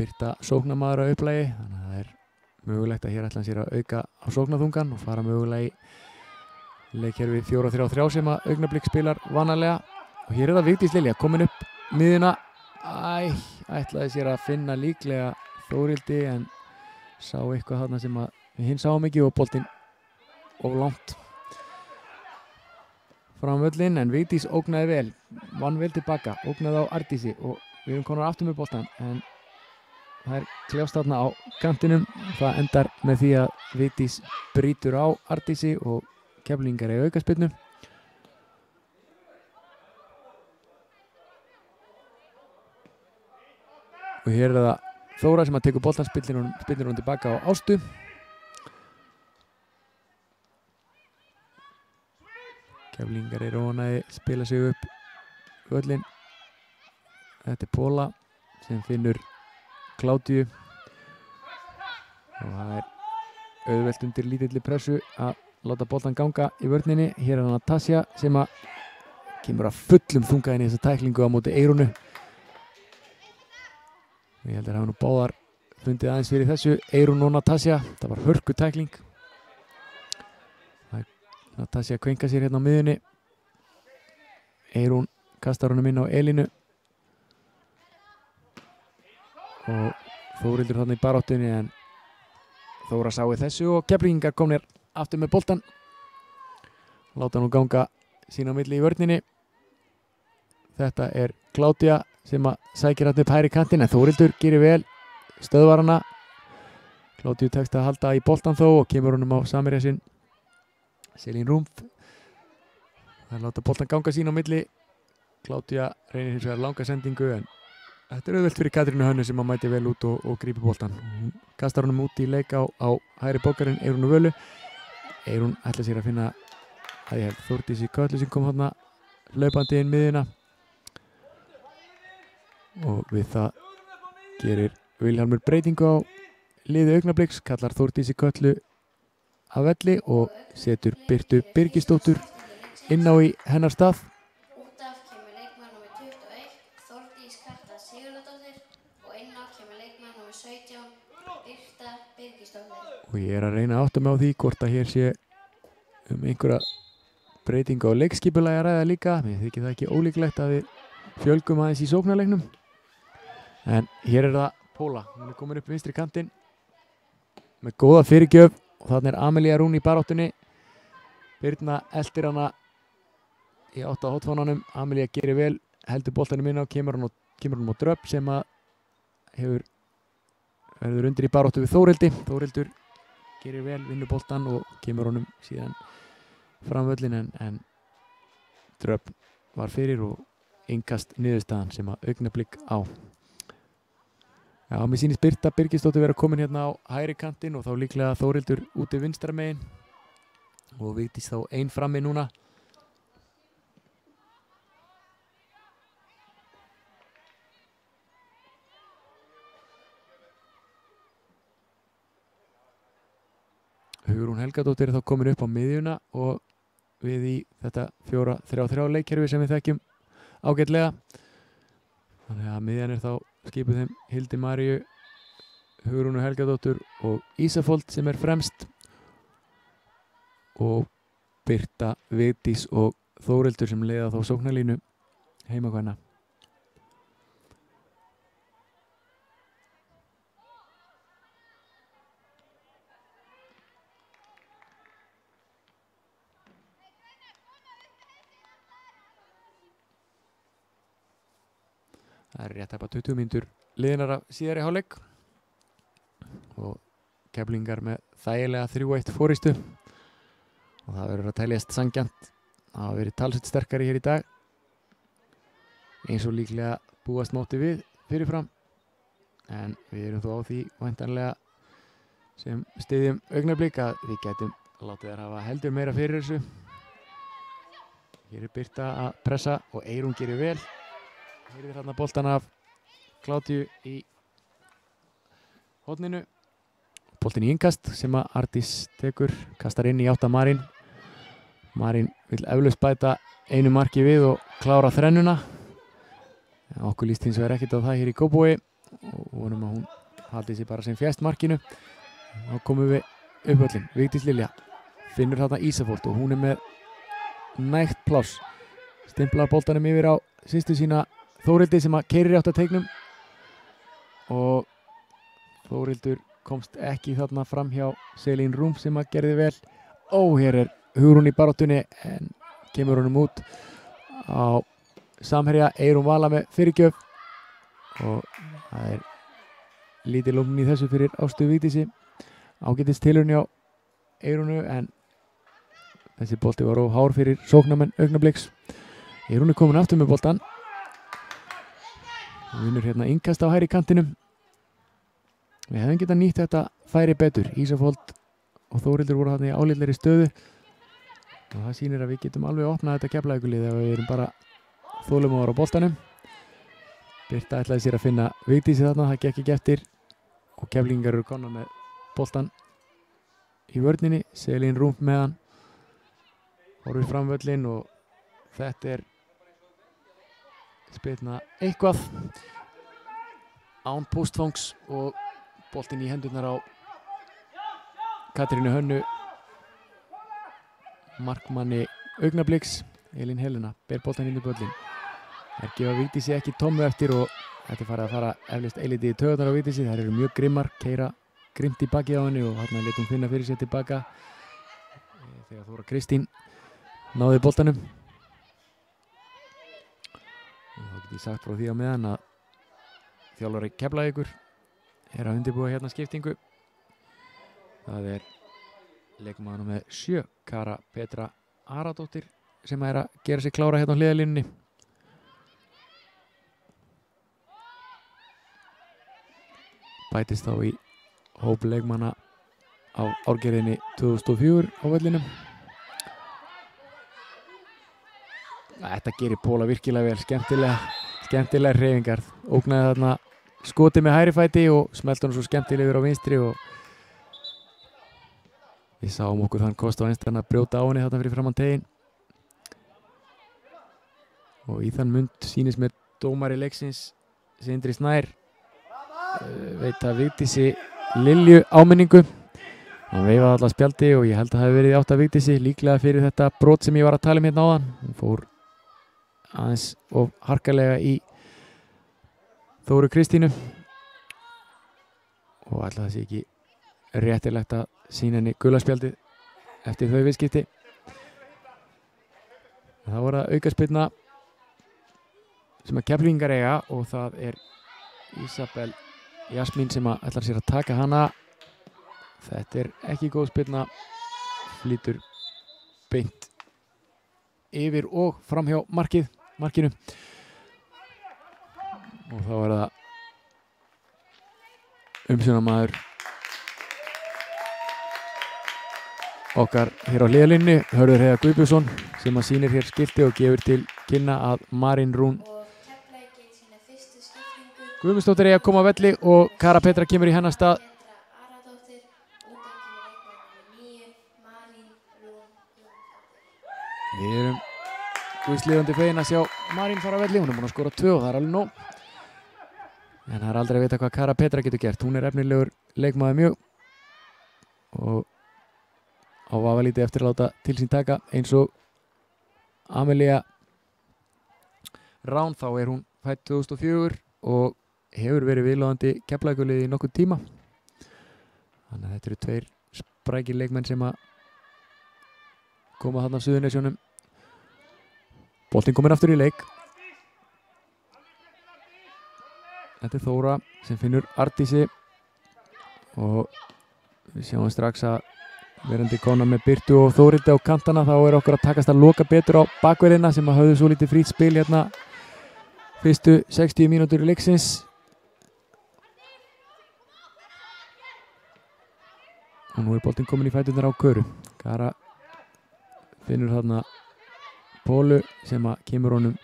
Birta sóknarmaður á upplægi þannig að það er mögulegt að hér ætla hann sér að auka á sóknarþungan og fara mögulega í leikkerfi 4-3-3 sem að Augnablik spilar vanalega og hér er það Vigdís Lilja komin upp miðuna. Ætlaði sér að finna líklega Þórildi en sá eitthvað þarna sem að við hinn sáum ekki og boltinn of langt fram völlin en Vigdís ógnaði vel, vann vel tilbaka, ógnaði á Ardísi og við erum konar aftur með boltan en það er kljást þarna á kantinum. Það endar með því að Vigdís brýtur á Ardísi og Keflvíkingar í aukaspyrnu. Og hér er það Þóra sem að tekur boltan, spillir hún tilbaka á Ástu. Keflvíkingar í rónaði, spila sig upp völlin. Þetta er Póla sem finnur Kládíu. Og það er auðvelt undir lítilli pressu að láta boltan ganga í vörninni. Hér er Natasja sem að kemur að fullum þunga inn í þessa tæklingu á móti Eyrúnu. Ég held að það hafa nú báðar fundið aðeins fyrir þessu, Eyrún og Natasja. Það var hörku tækling. Natasja kvenka sér hérna á miðjunni. Eyrún kastar honum inn á Elínu. Og Þórildur þarna í baráttunni en Þóra sáu þessu og Keflvíkingar komnir aftur með boltan. Láta nú ganga sín á milli í vörninni. Þetta er Kládía sem að sækir hann upp hægri kantinn en Þórildur gerir vel, stöðvar hana. Kládíu tekst að halda í boltan þó og kemur honum á samherja sinn Selín Rúmf. Það láta boltan ganga sín á milli. Kládía reynir hins vegar langa sendingu en þetta er auðvelt fyrir Katrínu Hönnu sem að mæti vel út og grípi boltan. Hún kastar honum út í leik á hægri bókarinn Eyrúnu Völu. Eyrún ætla sér að finna að ég held Þórdísi Köllu sem kom þarna hlaupandi inn miðina og við það gerir Vilhjálmur breytingu á liði Augnabliks, kallar Þórdísi Köllu af velli og setur Birtu Birgisdóttur inn á í hennar stað. Út af kemur leikmaður númer 21, Þórdís Karla Sigurðardóttir og inn á kemur leikmaður númer 17, Birta Birgisdóttir. Og ég er að reyna að átta mig á því hvort að hér sé einhverja breytingu á leikskipulagi að ræða líka. Mér þykir það ekki ólíklegt að við fjölgum aðeins í sóknarleiknum. En hér er það Póla, hún er komin upp vinstri kantinn með góða fyrirgjöf og þarna er Amelía Rún í baráttunni. Birna eltir hana í átt á hotfánanum. Amelía gerir vel, heldur boltanum inn á, kemur hún á Dröpp sem að verður undir í baráttu við Þórildi. Þórildur gerir vel, vinnur boltan og kemur honum síðan fram völlin en Dröpp var fyrir og innkast niðurstaðan sem að Augnablik á. Já, mér sýnist Birta Birgisdóttir vera komin hérna á hægri kantinn og þá líklega Þórildur úti vinstra megin og Vigdís þá ein frammi núna. Hugrún Helgadóttir er þá komin upp á miðjuna og við í þetta 4-3-3 leikkerfi sem við þekkjum ágætlega. Þannig að miðjan er þá skipuð þeim Hildi Maríu, Hugrúnu Helgadóttur og Ísafold sem er fremst og Birta, Vigdís og Þórildur sem leiða þá sóknarlínu heimakvæna. Það er rétt að 20 mínútur liðnar af síðari hálfleik og Keflvíkingar með þægilega 3-1 fórystu og það verður að teljast sanngjarnt. Það hafa verið talsvert sterkari hér í dag eins og líklega búast mátti við fyrirfram, en við erum þó á því væntanlega sem styðjum Augnablik að við getum látið þær hafa heldur meira fyrir þessu. Hér er Birta að pressa og Eyrún gerir vel. Hér er þarna boltan af Kládíu í horninu. Boltin í innkast sem að Ardís tekur, kastar inn í átt að Marín. Marín vill eflaust bæta einu marki við og klára þrennuna. En okkur líst hins vegar ekkert á það hér í Kópavogi og vonum að hún haldi sig bara sem fjæst markinu. Þá komum við upp öllin. Vigdís Lilja finnur þarna Ísafold og hún er með nægt pláss. Stimplar boltanum yfir á systur sína Þórildi sem að keyrir í átt að teiknum og Þórildur komst ekki þarna fram hjá Selín Rúm sem að gerði vel. Hér er Hugrún í baráttunni en kemur honum út á samherja. Eyrún Vala með fyrirgjöf og það er lítið lókn í þessu fyrir Ástu Vigdísi. Ágætis tilurinn hjá Eyrúnu en þessi bolti var of hár fyrir sóknarmenn Augnabliks. Eyrún er komin aftur með boltan. Hún vinnur hérna innkast á hægri kantinum. Við hefum getað nýtt þetta færi betur. Ísafold og Þórildur voru þarna í álitlegri stöðu og það sýnir að við getum alveg opnað þetta Keflavíkurlið ef við erum bara þolinmóðar á boltanum. Birta ætlaði sér að finna Vigdísi þarna, það gekk ekki eftir og Keflvíkingar eru komnir með boltan í vörninni. Selín Rúm með hann. Horfir fram völlinn og þetta er spilna eitthvað án póstfangs og boltinn í hendurnar á Katrínu Hönnu markmanni Augnabliks. Elín Helena ber boltan inn í völlinn. Þær gefa Vigdísi ekki tómmu eftir og þetta er farið að fara eflaust eilítið í taugarnar á Vigdísi. Þær eru mjög grimmar, keyra grimmt í bakið á henni og þarna lét hún finna fyrir sér tilbaka þegar Þóra Kristín náði boltanum. Og þá get ég sagt frá því á meðan að þjálfari Keflavíkur er að undirbúa hérna skiptingu. Það er leikmaður með 7, Kara Petra Aradóttir, sem er að gera sig klára hérna á hliðarlínunni. Bætist þá í hóp leikmanna á árgerðinni 2004 á vellinum. Þetta gerir Póla virkilega vel, skemmtilega hreyfingar. Ógnaði þarna skoti með hægri fæti og smelti hann svo skemmtilega yfir á vinstri og við sáum okkur þann kost á einstaklega að brjóta á henni þarna fyrir framan tegin. Og í þann mund sýnist mér dómari leiksins Sindri Snær veit að Vigdísi Lilju áminningu. Hann veifaði alla spjaldi og ég held að það hefði verið átt að Vigdísi líklega fyrir þetta brot sem ég var að tala um hérna áðan. Hún fór aðeins of harkalega í Þóru Kristínu og alltaf það sé ekki réttilegt að sýna henni gula spjaldið eftir þau viðskipti. Það voru að aukaspyrna sem að Keflvíkingar eiga og það er Ísabel Jasmín sem að ætlar sér að taka hana. Þetta er ekki góð spyrna, flýtur beint yfir og framhjá markinu og þá er það umsjónarmaður okkar hér á hliðarlínunni, Hörður Heiðar Guðbjörnsson, sem að sýnir hér skilti og gefur til kynna að Marín Rún Guðmundsdóttir er að koma á velli og Kara Petra kemur í hennar stað. Við erum guðsliðandi fegin að sjá Marín fara á velli, hún er búin að skora 2 og það er alveg nóg. En það er aldrei að vita hvað Kara Petra getur gert, hún er efnilegur leikmaður mjög og á vafalítið eftir að láta til sín taka eins og Amelia Rán, þá er hún fædd 2004 og hefur verið viðloðandi Keflavíkurliði í nokkuð tíma. Þannig að þetta eru 2 sprækir leikmenn sem að koma þarna af Suðurnesjónum. Boltinn kominn aftur í leik. Þetta er Þóra sem finnur Arndísi og við sjáum strax að verandi kona með Birtu og Þórildi á kantana þá er okkur að takast að loka betur á bakverðina sem að höfðu svo lítið frýtt spil hérna fyrstu 60 mínútur í leiksins. Og nú er boltinn komin í fæturnar á Köru. Kara finnur þarna Pólu sem að kemur honum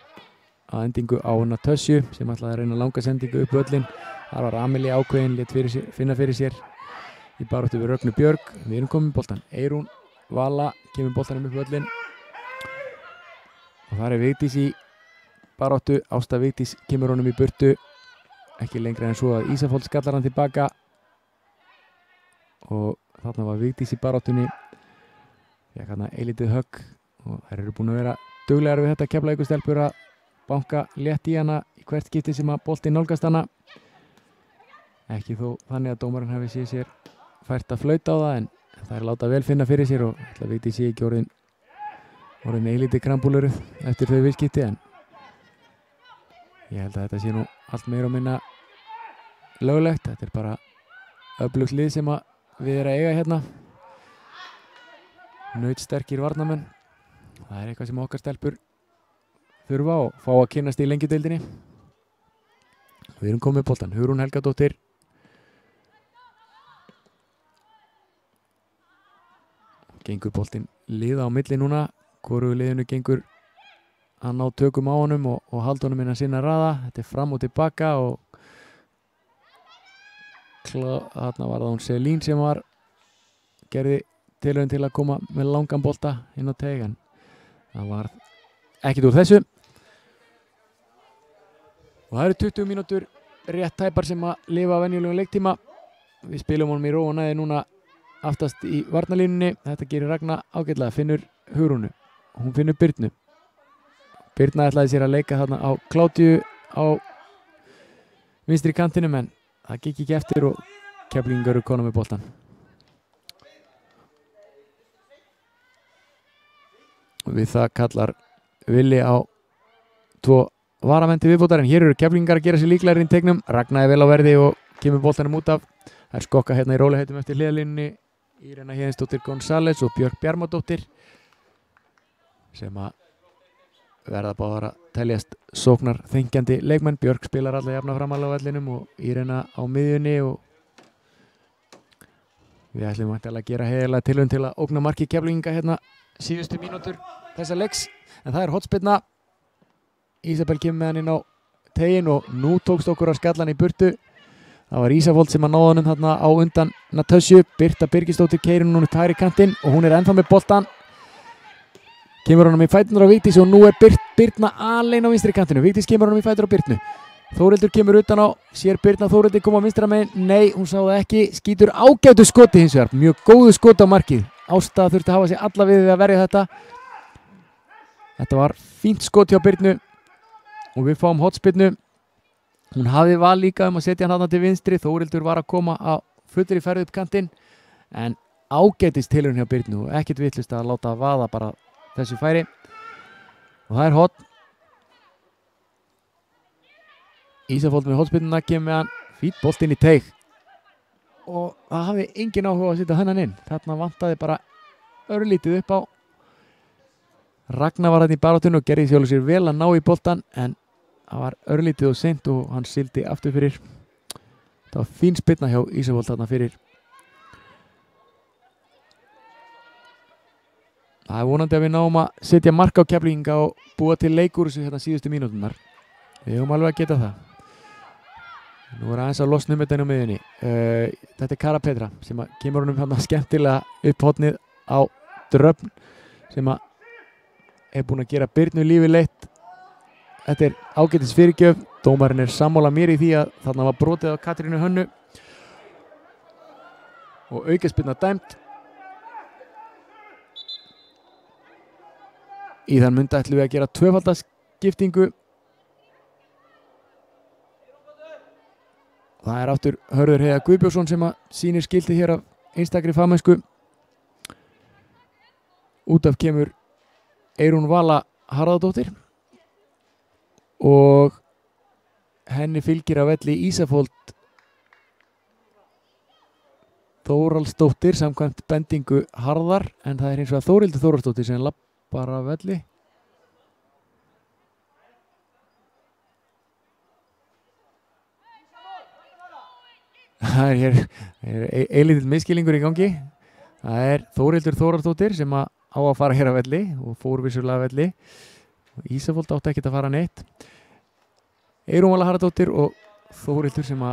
að endingu á hana Tösju sem ætlaði að reyna langa sendingu upp völlin. Þar var Amelie ákveðin, lét finna fyrir sér í baráttu við Rögnu Björg. Við erum komin með boltan. Eyrún Vala kemur boltanum upp völlin. Og þar er Vigdís í baráttu. Ásta Vigdís kemur honum í burtu. Ekki lengra en svo að Ísafold skallar hann tilbaka. Og þarna var Vigdís í baráttunni. Fékk hann eilítið högg og þær eru búin að vera duglegar við þetta Keflavíkurstelpur að banka létt í hana í hvert skipti sem að boltinn nálgast hana. Ekki þó þannig að dómarinn hafi séð sér fært að flauta á það en það er láta vel finna fyrir sér og ætla að Vigdís sé ekki orðin eilítið krambúluruð eftir þau viðskipti en ég held að þetta sé nú allt meira og minna löglegt. Þetta er bara öflugt lið sem að við erum að eiga hérna. Nautsterkir varnamenn. Það er eitthvað sem okkar stelpur þurfa og fá að kynnast í lengjudeildinni. Við erum komið með boltan. Hugrún Helgadóttir. Gengur boltinn liða á milli núna. Hvorugu liðinu gengur að ná tökum á honum og halda honum innan sinna raða. Þetta er fram og tilbaka og þarna var það hún Selín sem gerði tilraun til að koma með langan bolta inn á teig en það var ekkert úr þessu. Og það eru 20 mínútur rétt tæpar sem að lifa á venjulegum leiktíma. Við spilum honum í ró og næði núna aftast í varnalínunni. Þetta gerir Ragna ágætlega, finnur Hugrúnu. Hún finnur Birnu. Birna ætlaði sér að leika þarna á Kládíu á vinstri kantinum en það gekk ekki eftir og Keflvíkingar eru konum með boltan. Við það kallar Vili á 2 varamenn til viðbótar en hér eru Keflvíkingar að gera sér líklegri inn tegnum. Ragna er vel á verði og kemur boltanum út af. Það er skokka hérna í rólegheitum eftir hliðalínunni. Írena Héðinsdóttir González og Björk Bjarmadóttir sem að verða báðar að teljast sóknar þengjandi leikmenn. Björk spilar alla jafna framalega á vellinum og Írena á miðjunni og við ætlum að gera heiðarlega tilraun til að ógna marki Keflvíkinga hérna síðustu mínútur þessa leiks en það er hornspyrna. Ísabel kemur með hann inn á tegin og nú tókst okkur að skalla hann í burtu. Það var Ísafold sem að náða honum þarna á undan Natasju. Birta Birgisdóttir keyrir hún upp hægri kantinn og hún er ennþá með boltan. Kemur honum í fæturnar á Vigdís og nú er Birna alein á vinstri kantinu. Vigdís kemur honum í fætur á Birnu. Þórildur kemur utan á, sér Birna Þórildur koma á vinstra megin. Nei, hún sá það ekki. Skýtur ágætu skoti hins vegar. Mjög góðu skoti á markið. Ásta þurfti að hafa sig alla við að verja þetta. Þetta var fínt skot hjá Birnu og við fáum hotspyrnu. Hún hafði val líka að setja hann þarna til vinstri. Þórildur var að koma á fullri ferð upp kantinn en ágætist tilraun hjá Birnu og ekkert vitlust að láta vaða bara þessu færi. Og það er hot. Ísafold með hotspyrnuna kemur með hann fít bolt inn í teig. Og það hafði engin áhuga að setja hennan inn. Þarna vantaði bara örlítið upp á. Ragnar var hann í baráttunni og gerði sjálfur sér vel að ná í boltan en það var örlítið og seint og hann sildi aftur fyrir. Það var fín spyrna hjá Ísafold þarna fyrir. Það er vonandi að við náum að setja mark á Keflvíkinga og búa til leikur þessu hérna síðustu mínúturnar. Við höfum alveg að geta það. Nú er aðeins að losna þetta inn á miðjunni. Þetta er Kara Petra sem kemur honum hérna skemmtilega upp hotnið á Dröfn sem er búinn að gera Birnu lífi leitt. Þetta er ágætis fyrirgjöf. Dómarinn er sammála mér í því að þarna var brotið á Katrínu Hönnu og aukaspyrna dæmt. Í þann mund ætlum við að gera tvöfaldaskiptingu. Það er aftur Hörður Heiðar Guðbjörnsson sem sýnir skiltið hér af einstakri fagmennsku. Út af kemur Eyrún Vala Harðardóttir og henni fylgir á velli Ísafold Þóraldsdóttir samkvæmt bendingu Harðar, en það hins vegar Þórhildur Þóraldsdóttir sem lappar af velli. Það er eilítill misskilningur í gangi. Það Þórhildur Þóraldsdóttir sem á að fara hér af velli og fór vissulega af velli. Ísafold átti ekkert að fara neitt. Eyrún Vala Harðardóttir og Þórhildur sem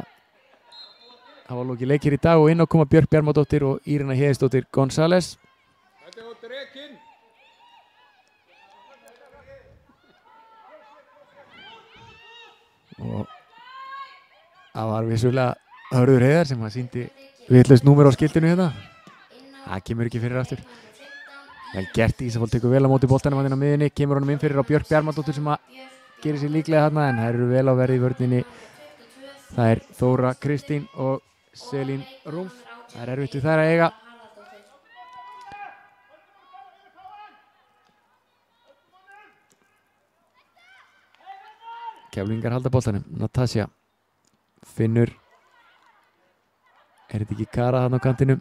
hafa lokið leikir í dag, og inn á koma Björk Bjarmadóttir og Írina Heiðisdóttir González. Þetta á drekinn. Og það var vissulega Hörður Heiðar sem sýndi vitlaust númer á skiltinu hérna. Það kemur ekki fyrir aftur. Vel gert, Ísafold tekur vel á móti boltanum hann inn á miðjunni, kemur honum inn fyrir á Björk Bjarmadóttir sem gerir sér líklega þarna, en það eru vel á verði í vörninni. Það Þóra Kristín og Selín Rúmf. Það erfitt við þær að eiga. Keflvíkingar halda boltanum. Natasja finnur. Þetta ekki Kara þarna á kantinum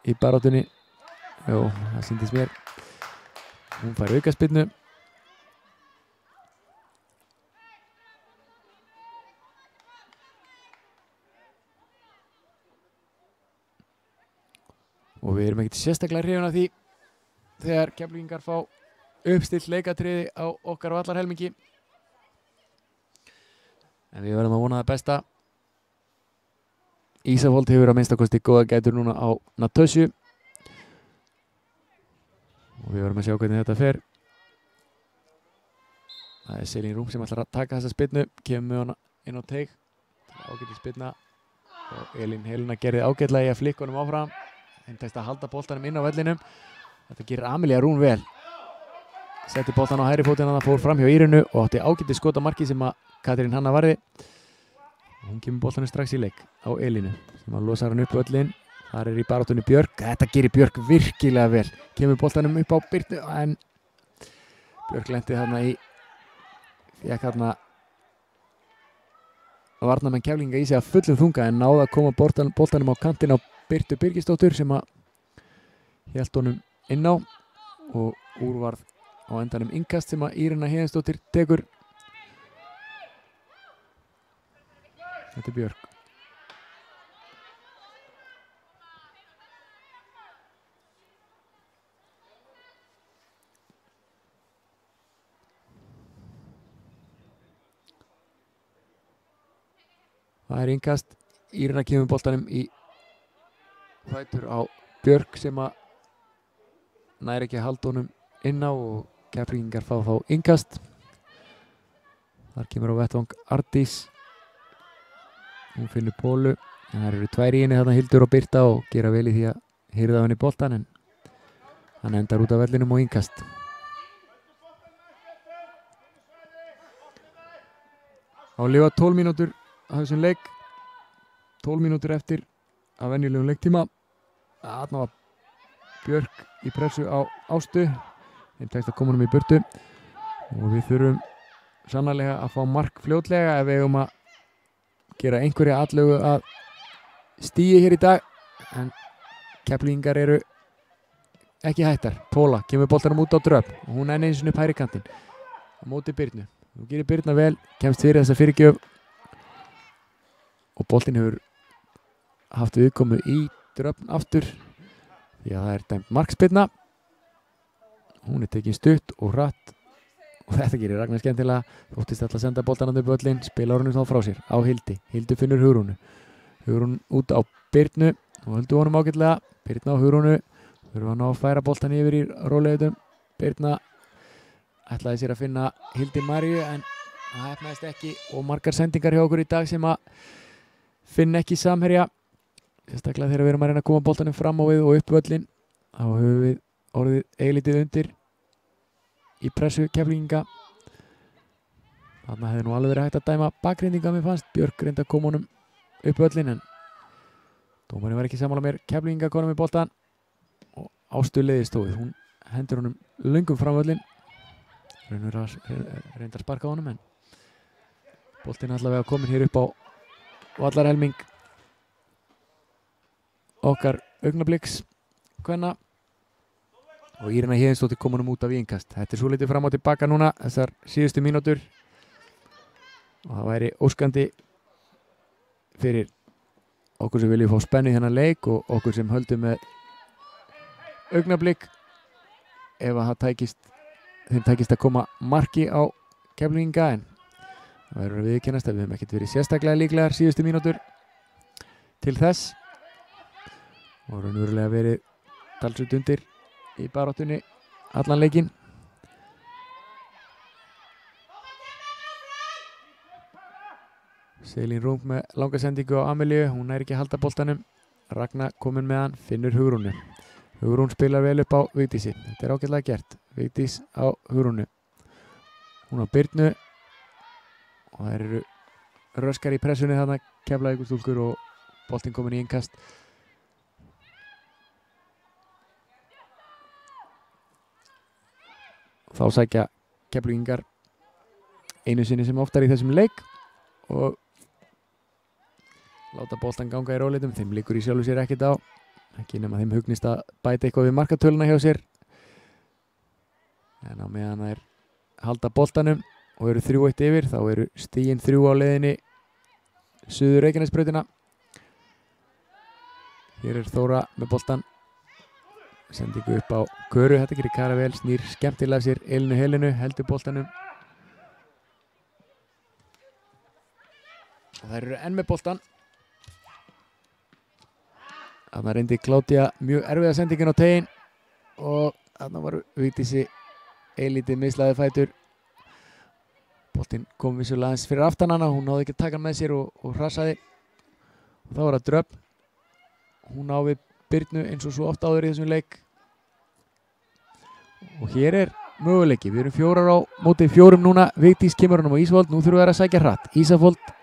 í baráttunni? Jó, það sýndist mér. Hún fær aukaspyrnu. Og við erum ekkert sérstaklega hrifin af því þegar Keflvíkingar fá uppstillt leikatriði á okkar vallarhelmingi. En við verðum að vona það besta. Ísafold hefur að minnstakosti góða gætur núna á Natasju. Og við verðum að sjá hvernig þetta fer. Það Selín Rúm sem ætlar að taka þessa spyrnu, kemur með hana inn á teig. Ágætis spyrna. Og Elín Helena gerði ágætlega í að flikka honum áfram. Þeim tekst að halda boltanum inn á vellinum. Þetta gerir Amelía Rún vel. Setti boltan á hægri fótinn, hann fór fram hjá Írinu og átti ágætis skot á markið sem að Katrín Hanna varði. Hún kemur boltanum strax í leik á Elínu sem að losar hann upp völlin. Þar í baráttunni Björk. Þetta gerir Björk virkilega vel. Kemur boltanum upp á Birnu, en Björk lenti þarna í fékk þarna varnarmenn Keflvíkinga í sig að fullum þunga, en náði að koma boltanum á kantinn á Birtu Birgisdóttur sem að hélt honum inn á, og úrvarð á endanum innkast sem að Írina Heiðisdóttir tekur. Þetta Björk. Það innkast. Írina kemur boltanum í fætur á Björk sem að nær ekki að halda honum inn á, og Keflvíkingar fá þá innkast. Þar kemur á vettvang Ardís. Hún finnur Pólu, en það eru tvær í henni þarna, Hildur og Birta, og gera vel í því að hirða henni boltan, en hann endar út af vellinum og innkast. Á lifa 12 mínútur af þessum leik. 12 mínútur eftir af venjulegum leiktíma. Þarna var Björk í pressu á Ástu. Þeim tekst að koma honum í burtu. Og við þurfum sannarlega að fá mark fljótlega ef við eigum að gera einhverja atlögu að stíi hér í dag. En Keflvíkingar eru ekki hættar. Póla kemur boltanum út á Dröfn og hún einu sinni upp hægri kantinn á móti Birnu. Nú gerir Birna vel, kemst fyrir þessa fyrirgjöf, og boltinn hefur haft viðkomu í Dröfn aftur því að það er dæmt markspyrna. Hún er tekin stutt og hratt, og þetta gerir Ragnar skemmtilega. Þóttist alltaf að senda boltan upp völlin, spilar honum þá frá sér á Hildi. Hildi finnur Hugrúnu. Hugrún út á Birnu og höldu honum ágætlega. Birna á Hugrúnu. Þurfa hann að færa boltan yfir í rólegutum. Birna ætlaði sér að finna Hildi Maríu, en það hefnaðist ekki, og margar sendingar hjá okkur í dag sem að finna ekki samherja. Sérstaklega þegar við erum að reyna að koma boltanum fram á við og upp völlin, þá höfum við orðið eilítið undir í pressu Keflvíkinga. Þarna hefði nú alveg verið hægt að dæma bakgrindinga, mér fannst. Björk reyndi að koma honum upp völlin, en dómarinn var ekki sammála mér. Keflvíkinga konum í boltan og Ástu leiðist stóðið. Hún hendur honum löngum fram völlin. Reyndar sparka honum, en Boltinn allavega komin hér upp á vallarhelming okkar Augnabliks kvenna og Írena Héðinsdóttir komunum út af í innkast. Þetta er svo litið fram og tilbaka núna þessar síðustu mínútur og það væri óskandi fyrir okkur sem viljum fá spennu í þennan leik og okkur sem höldum með Augnablik ef að þeim tækist að koma marki á Keflvíkinga, en það verður að viðurkennast að við hefum ekkert verið sérstaklega líklegar síðustu mínútur til þess og raunverulega verið talsveit undir í baráttunni allan leikinn. Selín Rung með langa sendingu á Amelíu, hún er ekki að halda boltanum. Ragna komin með hann, finnur Hugrúnu. Hugrún spilar vel upp á Vigdísi, þetta er ágætlega gert. Vigdís á Hugrúnu. Hún á Birnu og það eru röskar í pressunni þarna, Keflavíkurstúlkur og boltinn komin í innkast. Þá sækja Keflvíkingar einu sinni sem oftar í þessum leik og láta boltan ganga í róleitum. Þeim líkur í sjálfu sér ekkert á, ekki nema þeim hugnist að bæta eitthvað við markatöluna hjá sér, en á meðan þær halda boltanum og eru 3-1 yfir, þá eru stigin 3 á leiðinni suður Reykjanesbrautina. Hér er Þóra með boltan, sendingu upp á Köru, þetta gerir Kara vel, snýr skemmtilega sér Elinu Helenu, heldur boltanum og þær eru enn með boltan. Þarna reyndi Kládía mjög erfiða sendingin á tegin og þarna var Vigdísi eilítið mislaði fætur. Boltinn kom vissulega aðeins fyrir aftan hana, hún náði ekki að taka hann með sér og hrasaði og þá var það Dröfn. Hún á við Birnu eins og svo oft áður í þessum leik og hér er möguleiki. Við erum 4 á móti 4 núna. Vigdís kemur hann á Ísafold, nú þurfum við að sækja hratt. Ísafold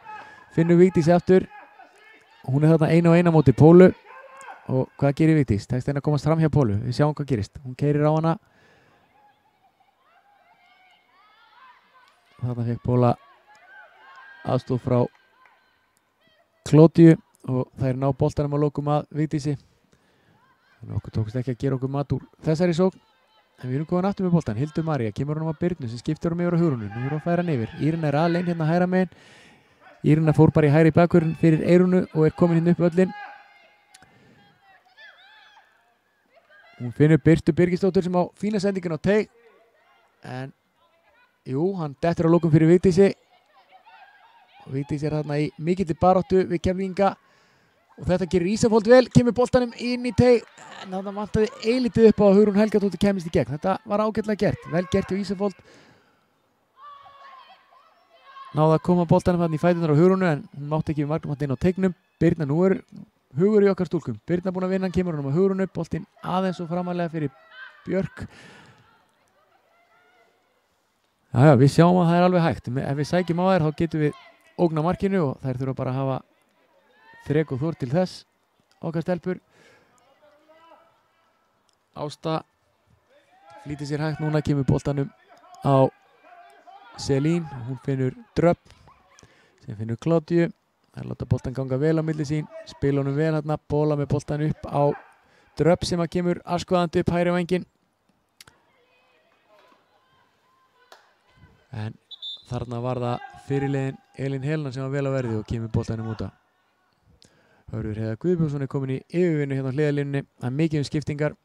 finnur Vigdísi aftur, hún er þarna 1 á móti Pólu og hvað gerir Vigdís? Tekst henni að komast fram hjá Pólu, við sjáum hvað gerist. Hún keyrir á hana, þarna fekk Póla aðstoð frá Kládíu og þær ná boltanum að lokum að Vigdísi. Þannig okkur tókst ekki að gera okkur mat úr þessari sókn, en við erum komin aftur með boltan. Hildur María kemur honum að Birnu sem skiptir honum yfir á Hugrúnu. Nú erum við að færa hann yfir. Írena er alveg hérna hægra megin. Írena fór bara í hægri bakvörðin fyrir Eyrúnu og er komin hérna upp völlin. Hún finnur Birtu Birgisdóttur sem á fína sendingin á teig, en jú, hann dettur á lokum fyrir Vigdísi og Vigdís er þarna í mikilli baráttu við Keflvíkinga og þetta gerir Ísafold vel, kemur boltanum inn í teig, en þarna vantaði eilítið upp á að Hugrún Helgadóttir kemist í gegn. Þetta var ágætlega gert, vel gert hjá Ísafold. Náði að koma boltanum þarna í fætunar á Hugrúnu, en hún mátti ekki við markmann inn á teignum. Birna, nú er hugur í okkar stúlkum. Birna búin að vinna, hann kemur hann á Hugrúnu, boltinn aðeins og framalega fyrir Björk. Jájá, við sjáum að það er alveg hægt. Ef við sækjum á þær þá getum við ógna markinu og þær þurfa bara að hafa þrek og þor til þess. Okkar stelpur. Ásta flýtir sér hægt núna, kemur boltanum á Selín. Hún finnur Dröfn sem finnur Kládíu. Þær láta boltan ganga vel á milli sín. Spila honum vel hérna, bóla með boltan upp á Dröfn sem að kemur askvaðandi upp hægri vænginn. En þarna var það fyrirliðin Elín Helena sem var vel að verði og kemur boltanum út á. Hörður Heiðar Guðbjörnsson er komin í yfirvinnu hérna á hliðarlínunni. Það er mikið skiptingar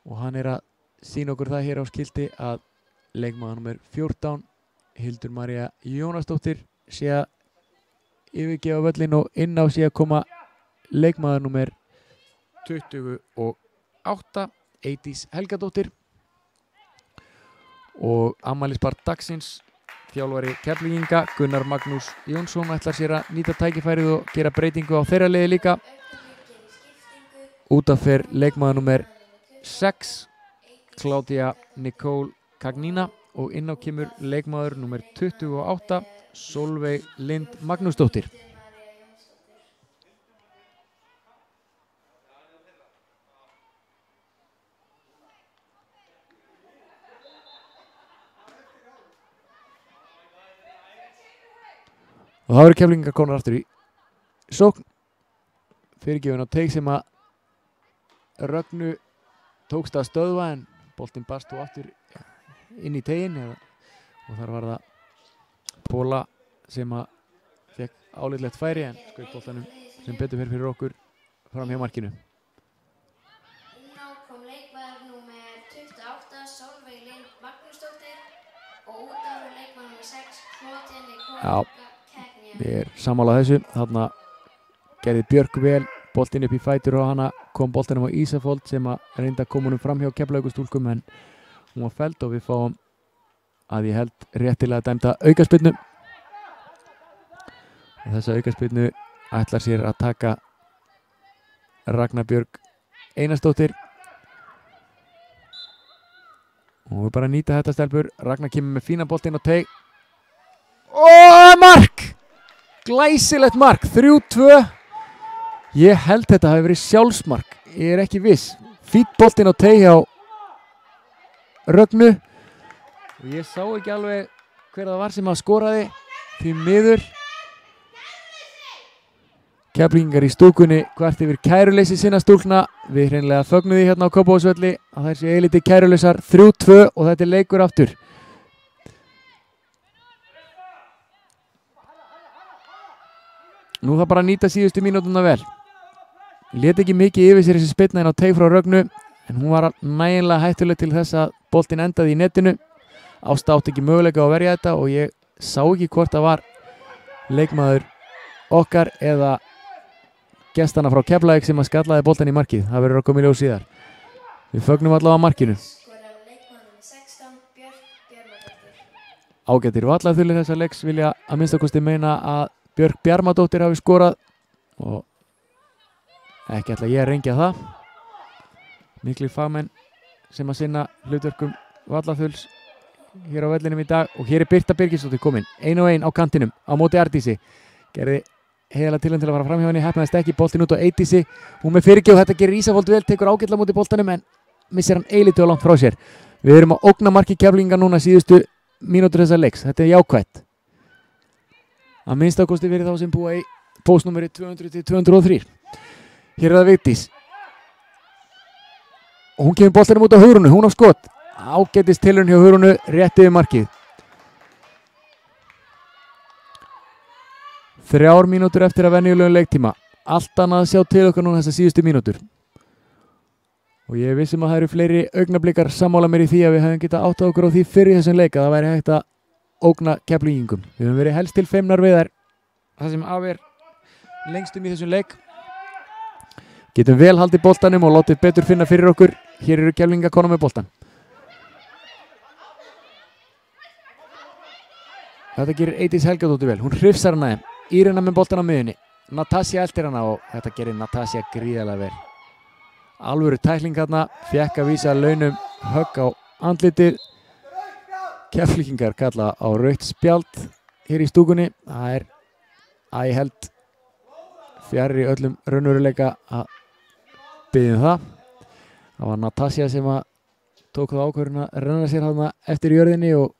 og hann er að sýna okkur það hér á skilti að leikmaður nr. 14 Hildur María Jónasdóttir sé að yfirgefa völlin og inn á sé að koma leikmaður nr. 28 Eydís Helgadóttir og afmælisbarn dagsins þjálfari Keflvíkinga Gunnar Magnús Jónsson ætlar sér að nýta tækifærið og gera breytingu á þeirra liði líka. Út af fer leikmaður nr. 6 Kládía Nicole Cagnina og inn á kemur leikmaður nr. 28 Solveig Lind Magnúsdóttir. Og þá eru Keflvíkingar komnir aftur í sókn. Fyrirgefin á teik sem að Rögnu tókst að stöðva en boltinn barst og aftur inn í tegin og þar var það Póla sem að fekk álitlegt færi en skaut boltanum sem betur fyrir okkur fram hjá markinu. Inn á kom leikmaður númer 28 Sólveig Lind Magnúsdóttir og út af leikmaður númer 6 Knotjenni Já. Keknja. Ég er sammála þessu. Þarna gerði Björk vel boltinn upp í fætur og hana kom boltanum á Ísafold sem að reynda að koma honum fram hjá Keflavíkurstúlkum en hún var felld og við fáum að ég held réttilega dæmda aukaspyrnu. Og þessa aukaspyrnu ætlar sér að taka Ragnar Björk Einarsdóttir. Og við bara nýta þetta stelpur. Ragnar kemur með fína boltinn á teig. Og mark! Glæsilegt mark, 3-2. Ég held þetta hafi verið sjálfsmark. Ég er ekki viss. Fínn boltinn á teig hjá Rögnu. Og ég sá ekki alveg hver það var sem að skoraði því miður. Keflvíkingar í stúkunni hvert yfir kæruleysi sinna stúlkna. Við hreinlega fögnum því hérna á Kópavogsvelli að þær séu eilítið kærulausar 3-2 og þetta er leikur aftur. Nú það bara að nýta síðustu mínútuna vel. Lét ekki mikið yfir sér þessi spyrna inn á teig frá Rögnu en hún var nægilega hættuleg til þess að boltinn endaði í netinu. Ásta átti ekki möguleika á að verja þetta og ég sá ekki hvort það var leikmaður okkar eða gestana frá Keflavík sem að skallaði boltan í markið. Það verður að koma í ljós síðar. Við fögnum allavega markinu. Skorar leikmaður númer 16 Björk Bjarmadóttir. Ágætir vallarþulir þessa leiks vilja að minnstakosti meina að Björk Bjarmadóttir hafi skorað og ekki ætla ég að rengja það. Miklir fagmenn sem að sinna hlutverkum vallarþuls hér á vellinum í dag og hér er Birta Birgisdóttir komin 1-1 á kantinum á móti Ardísi. Gerði heiðalega tilhönd til að fara fram hjá henni, heppnaðist ekki, boltinn út á Eidísi. Hún með fyrirgjöf, þetta gerir Ísafold vel, tekur ágætlega móti boltanum en missir hann eilítið og langt frá sér. Við erum að ógna marki Keflvíkinga núna síðustu mínútur þessa leiks, þetta er jákvætt. Að minnstakosti fyrir þá sem búa í póstnúmeri 200-203. Hér er það Vigdís. Og hún kemur boltanum út á Hugrúnu, hún á skot. Ágætist tilraun hjá Hugrúnu, rétt yfir markið. 3 mínútur eftir að venjulegum leiktíma. Allt annað að sjá til okkar núna þessa síðustu mínútur. Og ég vissum að það eru fleiri augnablikar sammála mér í því að við hefum getað áttað okkur á því fyrir þessum leik að það væri hægt að ógna Keflvíkingum. Við höfum verið helst til feimnar við þær það sem af er lengstum í þessum leik. Getum vel haldið boltanum og látið betur finna fyrir okkur. Hér eru Keflvíkingar konum með boltan. Þetta gerir Eydís Helgadóttir vel. Hún hrifsar hana þeim. Írena með boltan á miðunni. Natasja eltir hana og þetta gerir Natasja gríðarlega vel. Alvöru tækling hérna. Fékk að vísa launum högg á andlitið. Keflvíkingar kalla á rautt spjald hér í stúkunni. Það er að ég held fjarri öllum raunveruleika að biðja það. Það var Natasja sem að tók það ákvörðun að renna sér hana eftir jörðinni og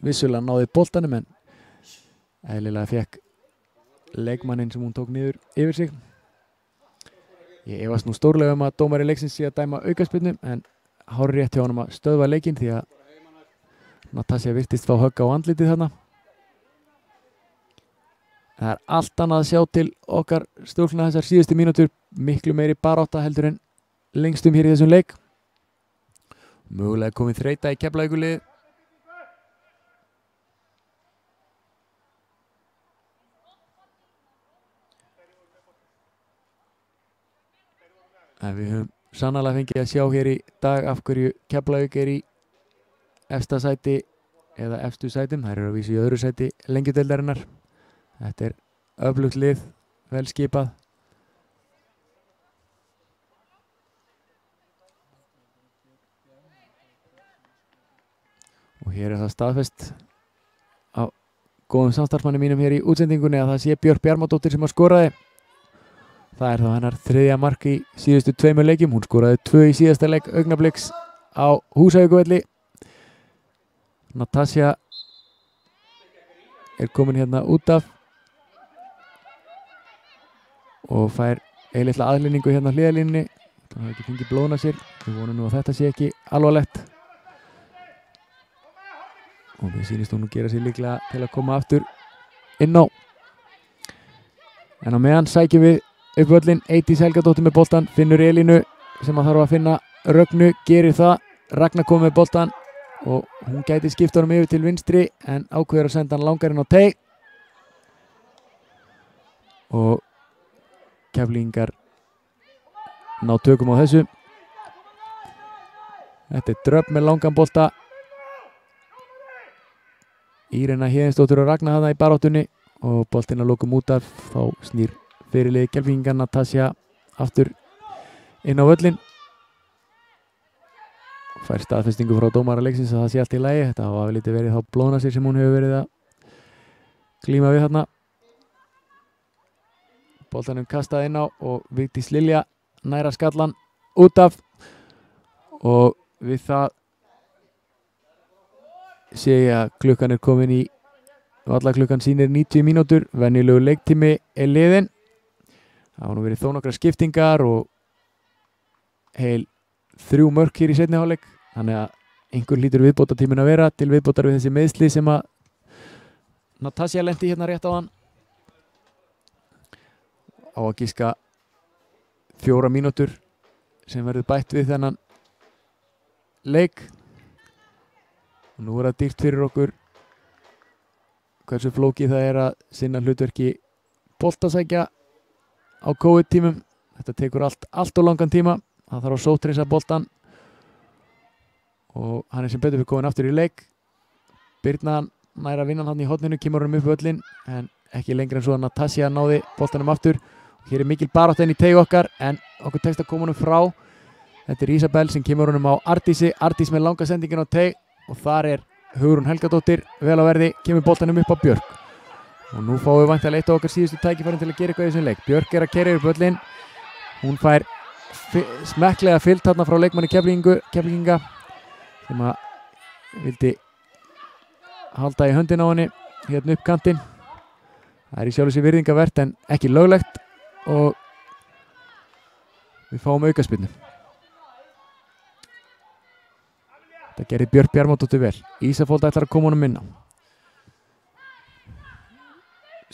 vissulega náði boltanum en eðlilega fekk leikmanninn sem hún tók niður yfir sig. Ég efast nú stórlega að dómari leiksins sé að dæma aukaspyrnu en hárrétt hjá honum að stöðva leikinn því að Natasja virtist fá högg á andlitið þarna. Það er allt annað að sjá til okkar stúlkna þessar síðustu mínútur. Miklu meiri barátta heldur en lengstum hér í þessum leik. Mögulega komið þreyta í Keflavíkurliðið. En við höfum sannarlega fengið að sjá hér í dag af hverju Keflavík er í efsta sæti eða efstu sætum. Þær eru að vísa í öðru sæti lengjudeildarinnar. Þetta er öflugt lið, vel skipað. Og hér er það staðfest á góðum samstarfsmanni mínum hér í útsendingunni að það sé Björk Bjarmadóttir sem að skoraði. Það er þá hennar 3. mark í síðustu 2 leikjum. Hún skoraði 2 í síðasta leik Augnabliks á Húsavíkurvelli. Natasja er komin hérna út af og fær litla aðlýningu hérna á hliðalínunni. Það hefði ekki fengið blóðna sér. Við vonum nú að þetta sé ekki alvarlegt. Og mér sýnist hún að gera sér líklega til að koma aftur inn á. En á meðan sækjum við upp völlinn. Eydís Helgadóttir með boltan, finnur Elínu sem að þarf að finna Rögnu, gerir það. Ragnar kom með boltan og hún gæti skipta honum yfir til vinstri en ákveður að senda hann langar inn á teig. Og Keflvíkingar ná tökum á þessu. Þetta er Dröfn með langan bolta. Írena Héðinsdóttir og Ragnar hana í baráttunni og boltinn að lokum út af. Þá snýr fyrirliði Keflvíkinga Natasja aftur inn á völlinn. Fær staðfestingu frá dómara leiksins að það sé allt í lagi. Þetta hafa lítið verið þá blóðna sér sem hún hefur verið að glíma við þarna. Boltanum kastað inn á og Vigdís Lilja næra skallan út af og við það sé ég að klukkan er komin í vallaklukkan sýnir 90 mínútur. Venjulegu leiktími er liðinn. Það hafa nú verið þó nokkra skiptingar og heil 3 mörk hér í seinni hálfleik, þannig að einhver hlýtur viðbótartíminn að vera til viðbótar við þessi meiðsli sem að Natasja lenti hérna rétt á hann. Á að giska 4 mínútur sem verður bætt við þennan leik. Og nú er það dýrt fyrir okkur hversu flókið það er að sinna hlutverki boltasækja á COVID-tímum. Þetta tekur allt og langan tíma. Það þarf að sóthreinsa boltan og hann er sem betur fyrir komin aftur í leik. Birna nær að vinna hann í horninu, kemur hann upp völlinn en ekki lengra en svo að Natasja náði boltanum aftur. Hér er mikil barátta inn í teig okkar en okkur tekst að koma honum frá. Þetta er Ísabel sem kemur honum á Ardísi. Ardís með langa sendingin á teig og þar er Hugrún Helgadóttir vel á verði, kemur boltanum upp á Björk. Og nú fáum við væntanlega eitt af okkar síðustu tækifærin til að gera eitthvað í þessum leik. Björk er að keyra yfir völlinn. Hún fær smekklega fyllt þarna frá leikmanni Keflvíkinga sem að vildi halda í höndin á henni hérna upp kantinn. Það er í sjálfu sér virðingavert en ekki löglegt og við fáum aukaspyrnu. Þetta gerði Björk Bjarmadóttir vel. Ísafold ætlar að koma honum inn á.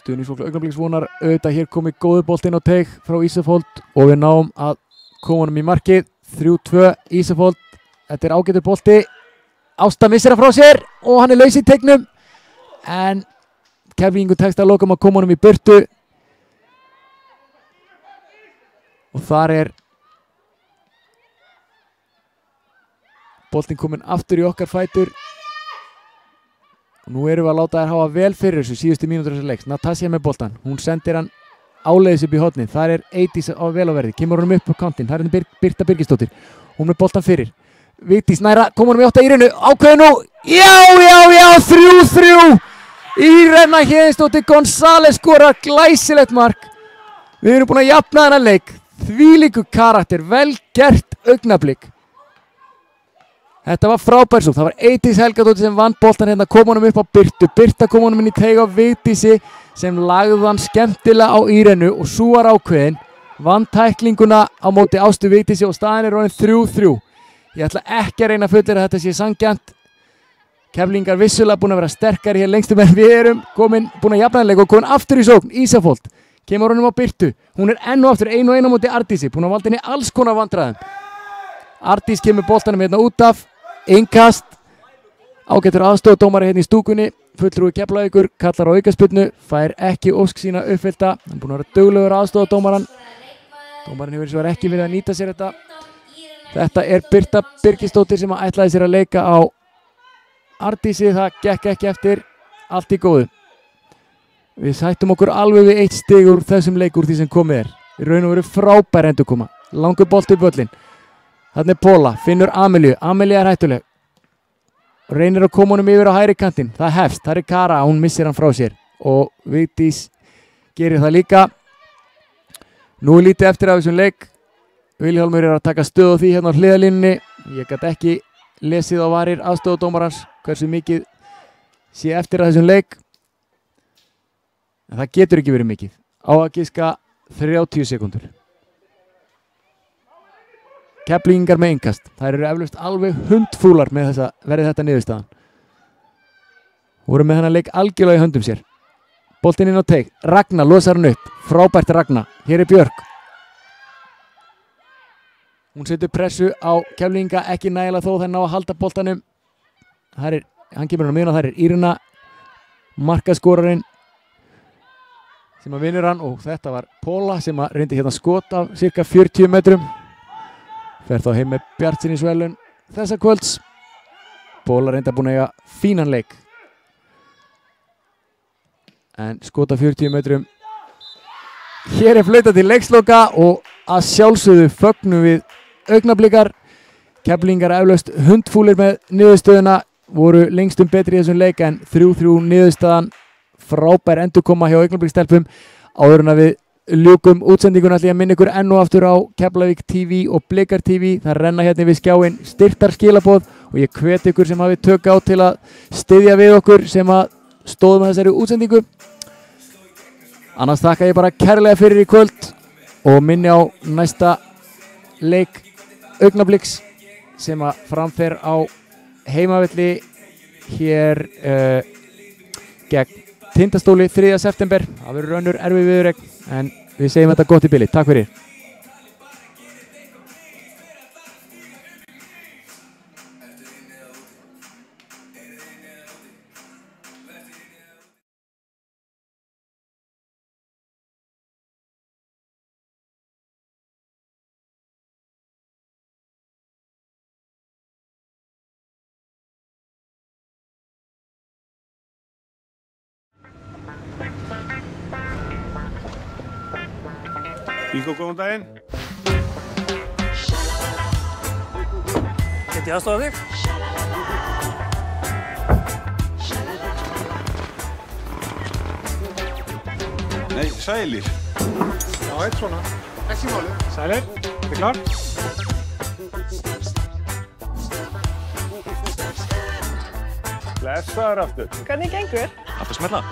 Stuðningsfólk Augnabliksvonar auðvitað hér komið góðu boltinn á teig frá Ísafold og við náum að koma honum í markið. 3-2 Ísafold. Þetta er ágætur bolti. Ásta missir hann frá sér og hann er laus í teignum en Keflvíkingur tekst að lokum að koma honum í burtu og þar er boltinn kominn aftur í okkar fætur og nú erum við að láta þær hafa vel fyrir þessu síðustu mínútur þessar leiks. Natasja með boltan, hún sendir hann áleiðis upp í hornið. Þar er Eydís á vel á verði, kemur honum upp á kantinn. Það er Birta Birgisdóttir, hún með boltan fyrir. Vigdís næra, kom honum í 8 Írenu, ákveður nú, já, 3-3. Írena Héðinsdóttir González skorar glæsilegt mark. Við erum búin að jafna þennan leik. Þvílíkur karakter, vel gert augnablik. Þetta var frábær svo, það var Eydís Helgadóttir sem vann boltan hérna, kom honum upp á Birtu. Birta kom honum inn í teig á Vigdísi sem lagði hann skemmtilega á Írenu og svo var ákveðin. Vann tæklinguna á móti Ástu Vigdísi og staðan er orðin 3-3. Ég ætla ekki að reyna að fullera að þetta sé sanngjarnt. Keflvíkingar vissulega búin að vera sterkari hér lengstum en við erum búin að jafna leik og komin aftur í sókn. Ísafold kemur honum á Birtu. Hún er enn og aftur 1-1 á móti Ardísi, búin að valda henni alls konar vandræðum. Ardís kemur boltanum hérna út af. Innkast, ágætur aðstofadómari hérna í stúkunni, fulltrúi Keflavíkur, kallar á aukaspyrnu, fær ekki ósk sína uppfyllta, hann er búinn að vera duglegur aðstofadómaran, dómarinn hefur svo ekki verið að nýta sér þetta. Þetta er Birta Birgisdóttir sem ætlaði sér að leika á Ardísi, það gekk ekki eftir, allt í góðu. Við sættum okkur alveg við 1 stig úr þessum leik úr því sem komið er. Við raun og veru frábær endurkoma, langur bolt upp völlinn. Þarna er Póla, finnur Amelíu, Amelía er hættuleg. Reynir að koma honum yfir á hægri kantinn, það hefst, það er Kara, hún missir hann frá sér. Og Vigdís gerir það líka. Nú er lítið eftir af þessum leik. Vilhjálmur er að taka stöð á því hérna á hliðalínunni. Ég gat ekki lesið á varir aðstofadómarans hversu mikið sé eftir af þessum leik. En það getur ekki verið mikið. Á að giska 30 sekúndur. Keflvíkingar með innkast. Þær eru eflaust alveg hundfúlar með þessa, verði þetta niðurstaðan. Voru með hennar leik algjörlega í höndum sér. Boltinn inn á teig. Ragna losar hann upp. Frábært Ragna. Hér er Björk. Hún setur pressu á Keflvíkinga, ekki nægilega þó þeir ná að halda boltanum. Hann kemur hann á miðjuna, þar er Írina, markaskorarinn sem að vinnur hann, og þetta var Póla sem að reyndi hérna skot af cirka 40 metrum. Fer þá heim með bjartsýnisverðlaun þessa kvölds. Póla reynda búin að eiga fínan leik. En skot af 40 metrum. Hér er flautað til leiksloka og að sjálfsögðu fögnum við augnablikar. Keflvíkingar eflaust hundfúlir með niðurstöðuna, voru lengstum betri í þessum leik en 3-3 niðurstaðan. Frábær endurkoma hjá Augnablikstelpum. Áður en að við ljúkum útsendinguna ætla ég að minna ykkur enn og aftur á Keflavík TV og Blikar TV. Það renna hérna við skjáinn styrktarskilaboð og ég hvet ykkur sem hafi tök á til að styðja við okkur sem að stóðum að þessari útsendingu. Annars þakka ég bara kærlega fyrir í kvöld og minni á næsta leik Augnabliks sem að framfer á heimavelli hér gegn Tindastóli 3. september. Það verður önnur erfið viðureign en við segjum þetta gott í bili. Takk fyrir. Ígó, góðan daginn. Get ég aðstofa þig? Nei, sælir. Já, eitt svona. Ekki máli. Sælir, þetta er klart. Blessaður aftur. Hvernig gengur? Aftur smella.